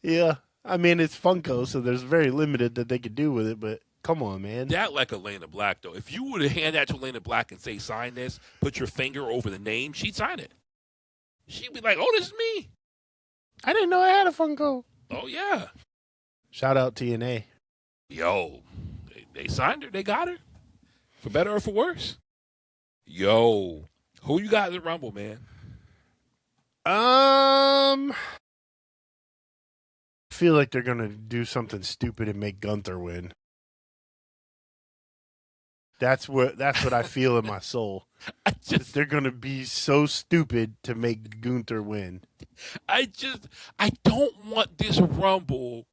Yeah. I mean, it's Funko, so there's very limited that they could do with it, but come on, man. That like Elena Black, though. If you were to hand that to Elena Black and say, sign this, put your finger over the name, she'd sign it. She'd be like, oh, this is me. I didn't know I had a Funko. Oh, yeah. Shout out TNA. Yo, they signed her. They got her. For better or for worse. Yo, who you got in the Rumble, man? I feel like they're gonna do something stupid and make Gunther win. That's what I feel in my soul. They're gonna be so stupid to make Gunther win. I don't want this Rumble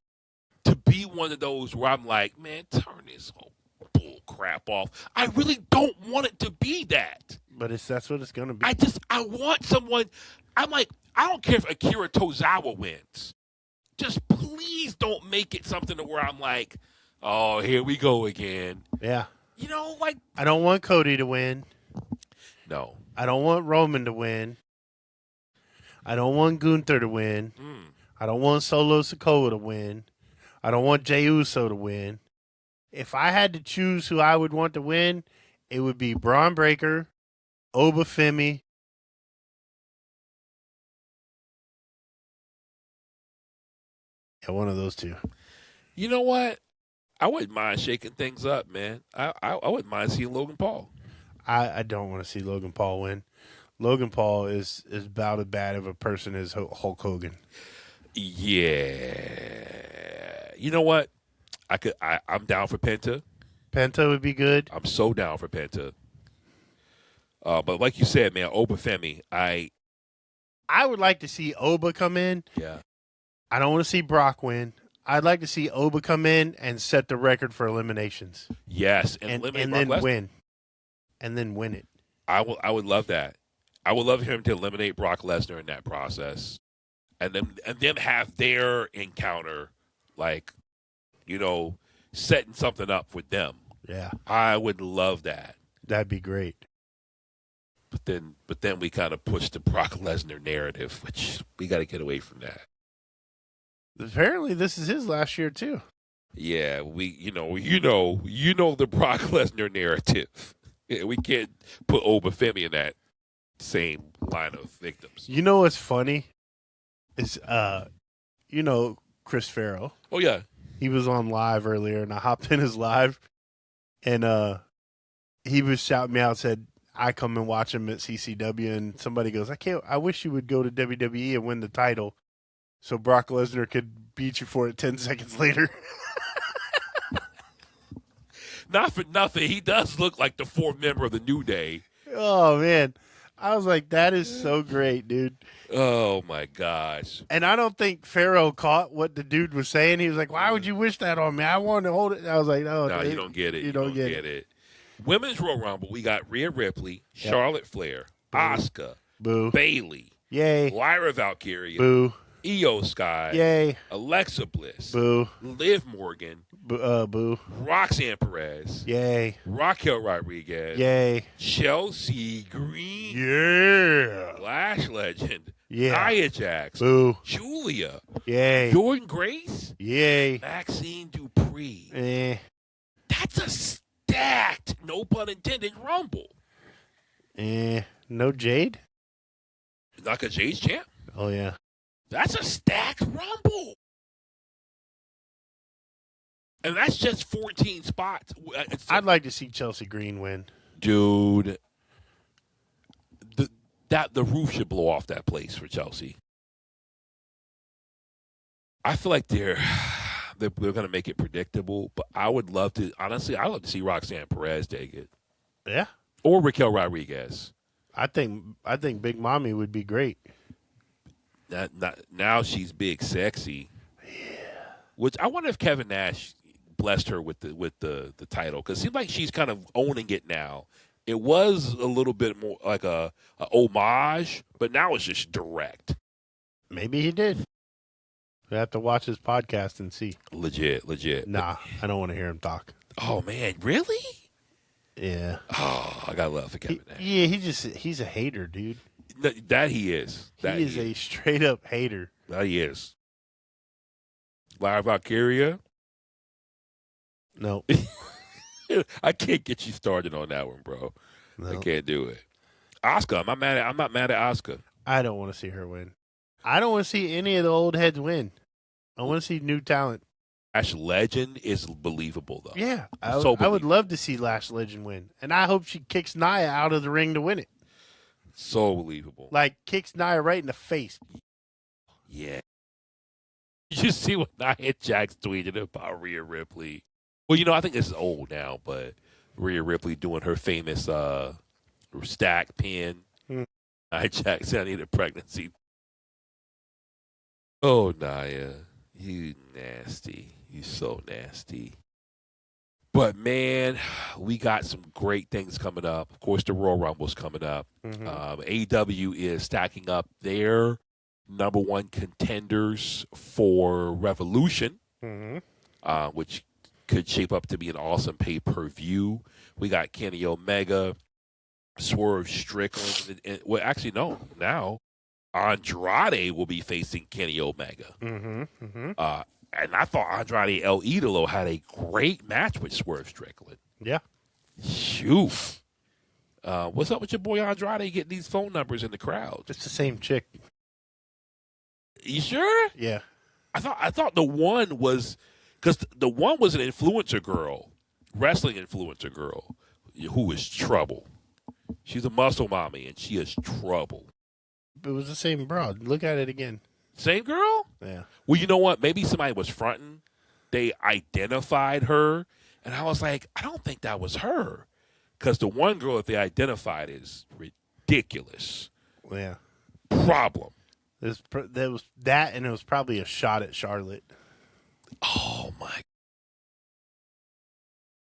to be one of those where I'm like, man, turn this whole bull crap off. I really don't want it to be that. But that's what it's gonna be. I want someone. I'm like, I don't care if Akira Tozawa wins. Just please don't make it something to where I'm like, oh, here we go again. Yeah. You know, like I don't want Cody to win. no. I don't want Roman to win. I don't want Gunther to win. I don't want Solo Sikoa to win. I don't want Jey Uso to win. If I had to choose who I would want to win, it would be Braun Breaker, Obafemi. Yeah, one of those two. You know what? I wouldn't mind shaking things up, man. I wouldn't mind seeing Logan Paul. I don't want to see Logan Paul win. Logan Paul is about as bad of a person as Hulk Hogan. Yeah. You know what? I'm down for Penta. Penta would be good. I'm so down for Penta. But like you said, man, Obafemi, I would like to see Oba come in. Yeah. I don't want to see Brock win. I'd like to see Oba come in and set the record for eliminations. Yes, and eliminate then Brock Lesnar. win. And then win it. I would love that. I would love him to eliminate Brock Lesnar in that process. And them have their encounter, like, you know, setting something up with them. Yeah. I would love that. That'd be great. But then we kind of push the Brock Lesnar narrative, which we got to get away from that. Apparently, this is his last year too. Yeah, you know the Brock Lesnar narrative. Yeah, we can't put Obafemi in that same line of victims. You know what's funny? Is Chris Farrow. Oh yeah, he was on live earlier, and I hopped in his live, and he was shouting me out, said, I come and watch him at CCW, and somebody goes, I wish you would go to WWE and win the title so Brock Lesnar could beat you for it 10 seconds later. Not for nothing, he does look like the fourth member of the New Day. Oh, man. I was like, that is so great, dude. Oh, my gosh. And I don't think Pharaoh caught what the dude was saying. He was like, why would you wish that on me? I wanted to hold it. I was like, no, you don't get it. You don't get it. Women's Royal Rumble, we got Rhea Ripley, Charlotte Flair, Asuka, Boo. Bayley, Yay. Lyra Valkyria, Boo. Io Sky, Yay. Alexa Bliss, Boo. Liv Morgan, Boo. Roxanne Perez, Yay. Raquel Rodriguez, Yay. Chelsea Green, Yeah. Lash Legend, Yeah. Nia Jax, Boo. Julia, Yay. Jordan Grace, Yay. Maxine Dupree. That's a stacked, no pun intended, Rumble. No Jade? Like a Jade's champ. Oh, yeah. That's a stacked Rumble. And that's just 14 spots. I'd like to see Chelsea Green win. Dude, the roof should blow off that place for Chelsea. I feel like they're going to make it predictable, but I would love to, honestly, I'd love to see Roxanne Perez take it. Yeah. Or Raquel Rodriguez. I think Big Mommy would be great. Now she's big sexy. Yeah. Which I wonder if Kevin Nash blessed her with the title, because it seems like she's kind of owning it now. It was a little bit more like a homage, but now it's just direct. Maybe he did. We have to watch his podcast and see. Legit. Nah, I don't want to hear him talk. Oh man, really? Yeah. Oh, I got love for Kevin Nash. Yeah, he's a hater, dude. That he is. He is a straight up hater. That he is. Lyra Valkyria? No. I can't get you started on that one, bro. No. I can't do it. Asuka, I'm not mad at Asuka. I don't want to see her win. I don't want to see any of the old heads win. I want to see new talent. Lash Legend is believable, though. Yeah. I would love to see Lash Legend win. And I hope she kicks Nia out of the ring to win it. So believable. Like, kicks Nia right in the face. Yeah. You see what Nia Jax tweeted about Rhea Ripley? Well, I think this is old now, but Rhea Ripley doing her famous stack pin. Nia Jax said I need a pregnancy. Oh, Nia. You nasty. You so nasty. But, man, we got some great things coming up. Of course, the Royal Rumble's coming up. AEW is stacking up their number one contenders for Revolution, which could shape up to be an awesome pay-per-view. We got Kenny Omega, Swerve Strickland. Well, actually, no. Now, Andrade will be facing Kenny Omega. And I thought Andrade El Idolo had a great match with Swerve Strickland. Yeah. Shoot. What's up with your boy Andrade getting these phone numbers in the crowd? It's the same chick. You sure? Yeah. I thought the one was, because the one was an influencer girl, wrestling influencer girl, who is trouble. She's a muscle mommy, and she is trouble. It was the same broad. Look at it again. Same girl? Yeah. Well, you know what? Maybe somebody was fronting. They identified her, and I was like, I don't think that was her. Because the one girl that they identified is ridiculous. Yeah. Problem. There was that, and it was probably a shot at Charlotte. Oh, my.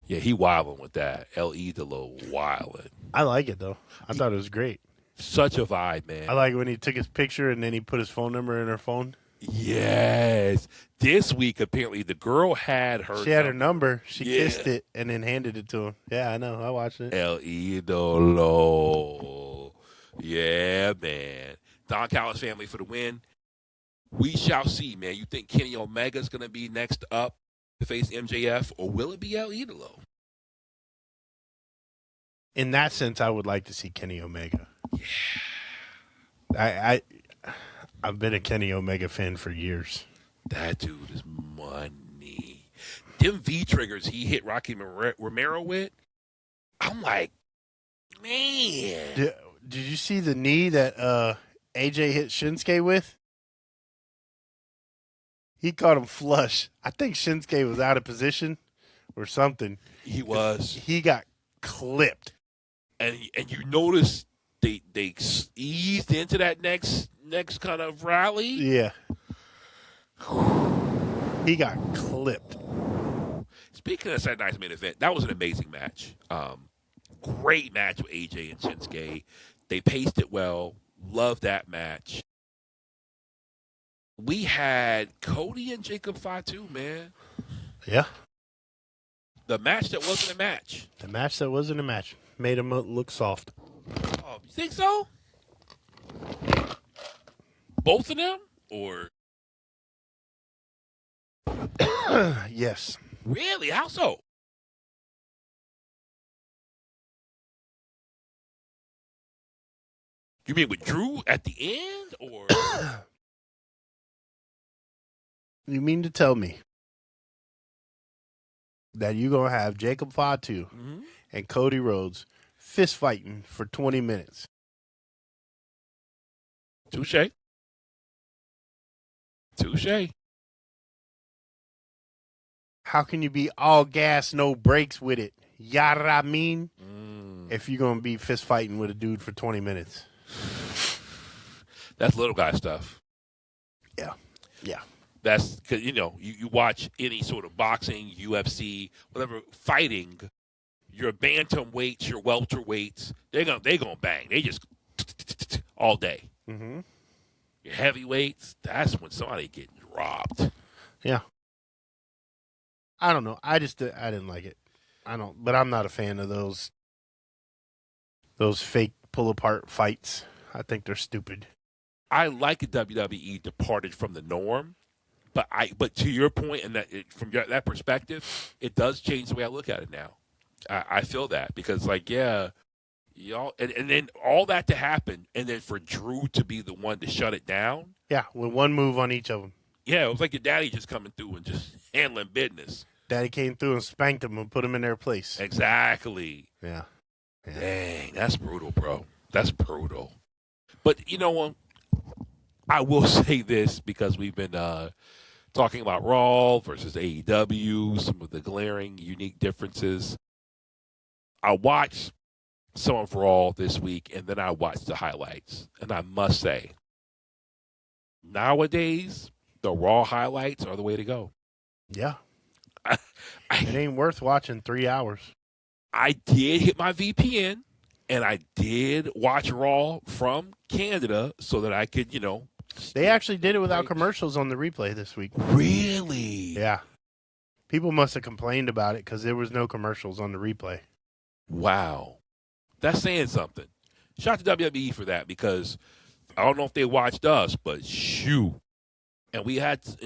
Yeah, he wilding with that. El Idolo wilding. I like it, though. I thought it was great. Such a vibe, man. I like when he took his picture and then he put his phone number in her phone. Yes. This week, apparently, the girl had her. She had her number. She kissed it and then handed it to him. Yeah, I know. I watched it. El Idolo. Yeah, man. Don Callis family for the win. We shall see, man. You think Kenny Omega's going to be next up to face MJF, or will it be El Idolo? In that sense, I would like to see Kenny Omega. Yeah. I've been a Kenny Omega fan for years. That dude is money. Them V-triggers he hit Rocky Romero with, I'm like, Man. Did you see the knee that AJ hit Shinsuke with? He caught him flush. I think Shinsuke was out of position or something. He was. He got clipped. And you notice they eased into that next kind of rally. Yeah. He got clipped. Speaking of Saturday Night's main event, that was an amazing match. Great match with AJ and Shinsuke. They paced it well. Love that match. We had Cody and Jacob Fatu, man. Yeah. The match that wasn't a match. The match that wasn't a match made him look soft. Oh, you think so? Both of them? Or? Yes. Really? How so? You mean with Drew at the end? Or? You mean to tell me that you're going to have Jacob Fatu and Cody Rhodes fist fighting for 20 minutes? Touche. How can you be all gas, no brakes with it? Yada I mean? If you're going to be fist fighting with a dude for 20 minutes. That's little guy stuff. Yeah. That's because, you watch any sort of boxing, UFC, whatever, fighting, your bantamweights, your welterweights, they're gonna bang. They just all day. Mm-hmm. Your heavyweights, that's when somebody getting robbed. Yeah. I don't know. I didn't like it. But I'm not a fan of those fake pull apart fights. I think they're stupid. I like a WWE departed from the norm, but to your point, and from that perspective, it does change the way I look at it now. I feel that because, y'all, and then all that to happen, and then for Drew to be the one to shut it down. Yeah, with one move on each of them. Yeah, it was like your daddy just coming through and just handling business. Daddy came through and spanked them and put them in their place. Exactly. Yeah. Dang, that's brutal, bro. That's brutal. But you know what? I will say this because we've been talking about Raw versus AEW, some of the glaring, unique differences. I watched some of Raw this week, and then I watched the highlights. And I must say, nowadays, the Raw highlights are the way to go. Yeah. It ain't worth watching 3 hours. I did hit my VPN, and I did watch Raw from Canada so that I could, They actually did it without commercials on the replay this week. Really? Yeah. People must have complained about it because there was no commercials on the replay. Wow. That's saying something. Shout out to WWE for that because I don't know if they watched us, but shoot. And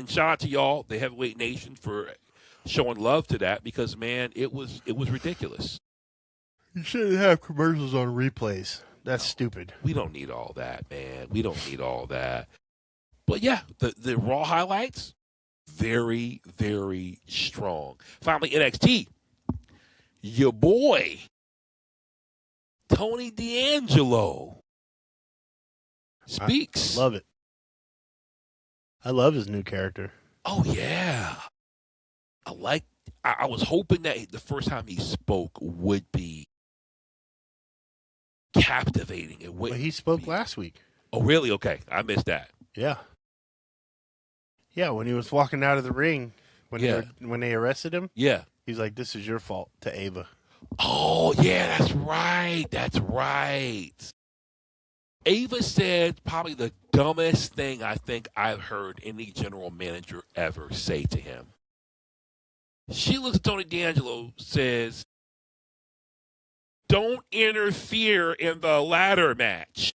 shout out to y'all, the Heavyweight Nation, for showing love to that because, man, it was ridiculous. You shouldn't have commercials on replays. That's stupid. We don't need all that, man. We don't need all that. But, yeah, the Raw highlights, very, very strong. Finally, NXT. Your boy, Tony D'Angelo, speaks. I love it. I love his new character. Oh, yeah. I was hoping that the first time he spoke would be captivating. He spoke last week. Oh, really? Okay. I missed that. Yeah. Yeah, when he was walking out of the ring, when they arrested him. Yeah. He's like, "This is your fault," to Ava. Oh, yeah, that's right. Ava said probably the dumbest thing I think I've heard any general manager ever say to him. She looks at Tony D'Angelo, says, "Don't interfere in the ladder match."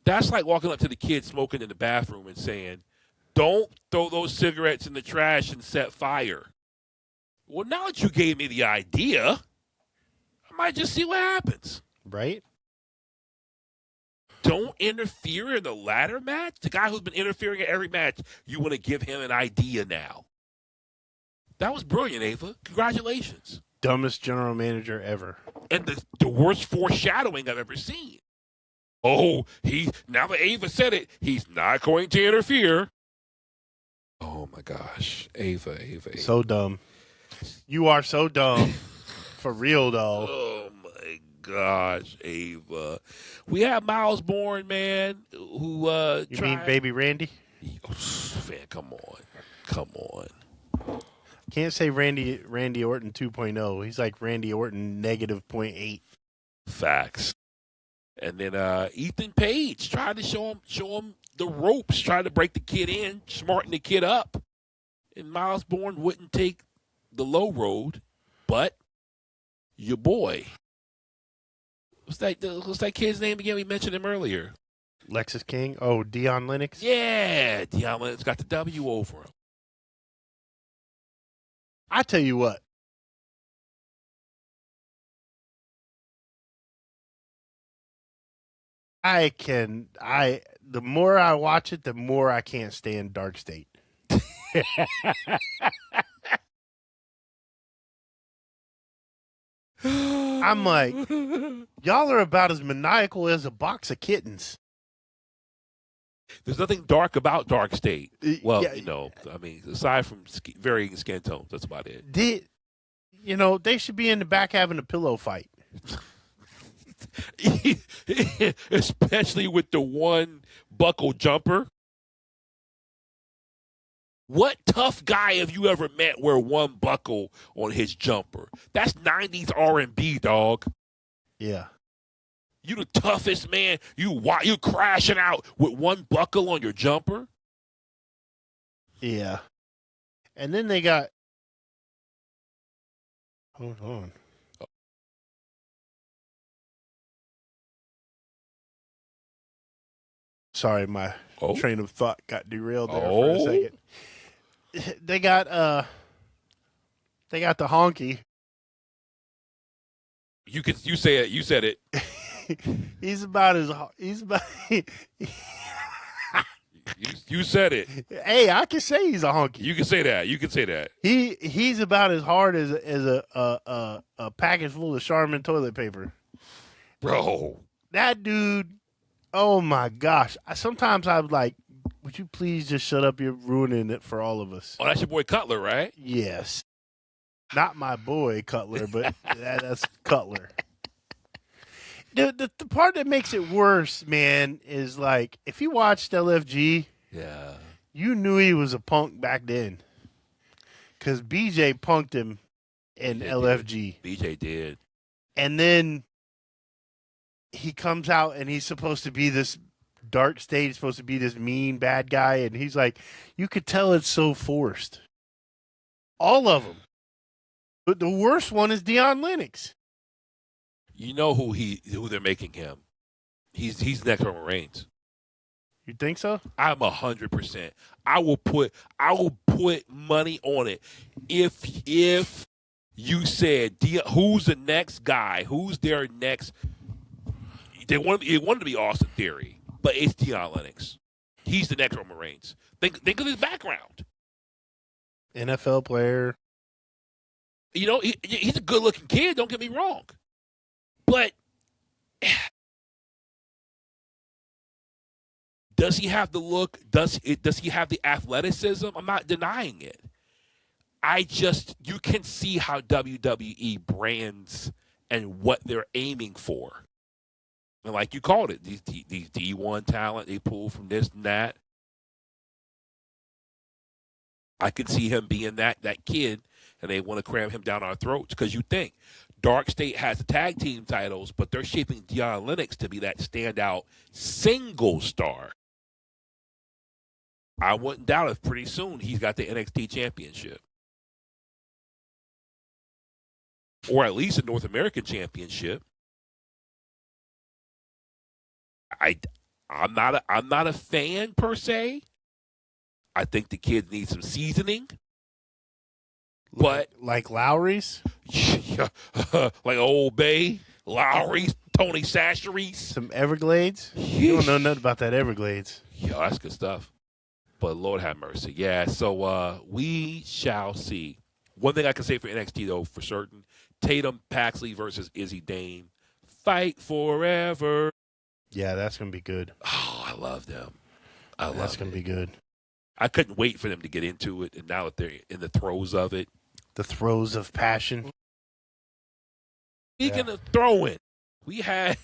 That's like walking up to the kid smoking in the bathroom and saying, "Don't throw those cigarettes in the trash and set fire." Well, now that you gave me the idea, I might just see what happens. Right? Don't interfere in the ladder match? The guy who's been interfering in every match, you want to give him an idea now. That was brilliant, Ava. Congratulations. Dumbest general manager ever. And the worst foreshadowing I've ever seen. Oh, now that Ava said it, he's not going to interfere. Oh my gosh. Ava. So dumb. You are so dumb. For real, though. Oh my gosh, Ava. We have Miles Bourne, man, who You mean Baby Randy? Man, come on. Can't say Randy Orton 2.0. He's like Randy Orton negative 0.8. Facts. And then Ethan Page tried to show him the ropes, tried to break the kid in, smarten the kid up. And Miles Bourne wouldn't take the low road, but your boy. What's that kid's name again? We mentioned him earlier. Lexus King? Oh, Dion Lennox? Yeah, Dion Lennox got the W over him. I tell you what. The more I watch it, the more I can't stand Dark State. I'm like, y'all are about as maniacal as a box of kittens. There's nothing dark about Dark State. Well, Yeah. I mean, aside from varying skin tones, that's about it. They should be in the back having a pillow fight. Especially with the one buckle jumper. What tough guy have you ever met wear one buckle on his jumper? That's 90s R&B, dog. Yeah. You the toughest man. You crashing out with one buckle on your jumper? Yeah. And then they got... Hold on. Sorry, my train of thought got derailed there for a second. They got the honky. You say it. You said it. He's about. You said it. Hey, I can say he's a honky. You can say that. He's about as hard as a package full of Charmin toilet paper. Bro. That dude, oh my gosh. Sometimes I'm like, would you please just shut up? You're ruining it for all of us. Oh, that's your boy Cutler, right? Yes. Not my boy Cutler, but that's Cutler. The part that makes it worse, man, is like if you watched LFG, yeah, you knew he was a punk back then, because BJ punked him in LFG. BJ did, and then he comes out and he's supposed to be this Dark State, he's supposed to be this mean bad guy, and he's like, you could tell it's so forced. All of them, but the worst one is Dion Lennox. You know who they're making him. He's next Roman Reigns. You think so? I'm 100%. I will put money on it. If you said who's the next guy, who's their next, it wanted to be Austin Theory, but it's Dion Lennox. He's the next Roman Reigns. Think of his background. NFL player. He's a good-looking kid. Don't get me wrong. But does he have the look? Does he have the athleticism? I'm not denying it. You can see how WWE brands and what they're aiming for. And like you called it, these D1 talent they pull from this and that. I could see him being that kid, and they want to cram him down our throats because you think Dark State has the tag team titles, but they're shaping Dion Lennox to be that standout single star. I wouldn't doubt if pretty soon he's got the NXT championship. Or at least a North American championship. I'm not a fan per se. I think the kid needs some seasoning. But like Lowry's? Like Old Bay, Lowry's, Tony Chachere's. Some Everglades? You don't know nothing about that Everglades. Yeah, that's good stuff. But Lord have mercy. Yeah, so we shall see. One thing I can say for NXT, though, for certain, Tatum Paxley versus Izzy Dane. Fight forever. Yeah, that's going to be good. Oh, I love them. That's going to be good. I couldn't wait for them to get into it, and now that they're in the throes of it. The throes of passion. Speaking of throwing, we had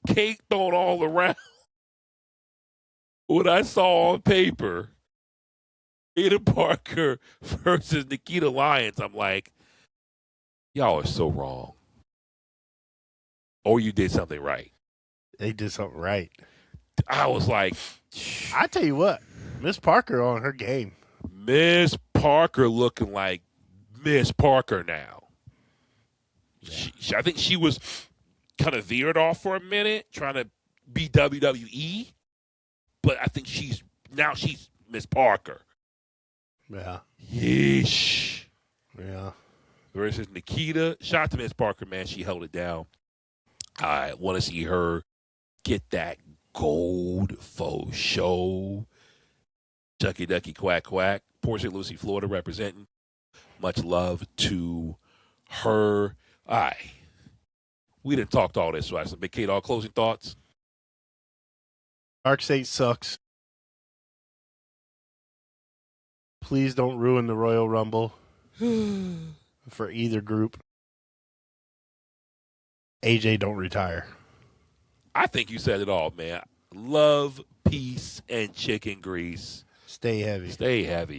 cake thrown all around. What I saw on paper, Ada Parker versus Nikita Lyons, I'm like, y'all are so wrong. Or you did something right. They did something right. I was like, I tell you what, Miss Parker on her game. Miss Parker looking like Miss Parker now. I think she was kind of veered off for a minute, trying to be WWE. But I think she's Miss Parker. Yeah. Yeesh. Yeah. Versus Nikita. Shout out to Miss Parker, man. She held it down. I want to see her get that gold faux show. Ducky Ducky Quack Quack. Port St. Lucie, Florida representing. Much love to her. All right. We didn't talk all this, so I said, Big K-Dawg, closing thoughts? Dark State sucks. Please don't ruin the Royal Rumble for either group. AJ, don't retire. I think you said it all, man. Love, peace, and chicken grease. Stay heavy. Stay heavy.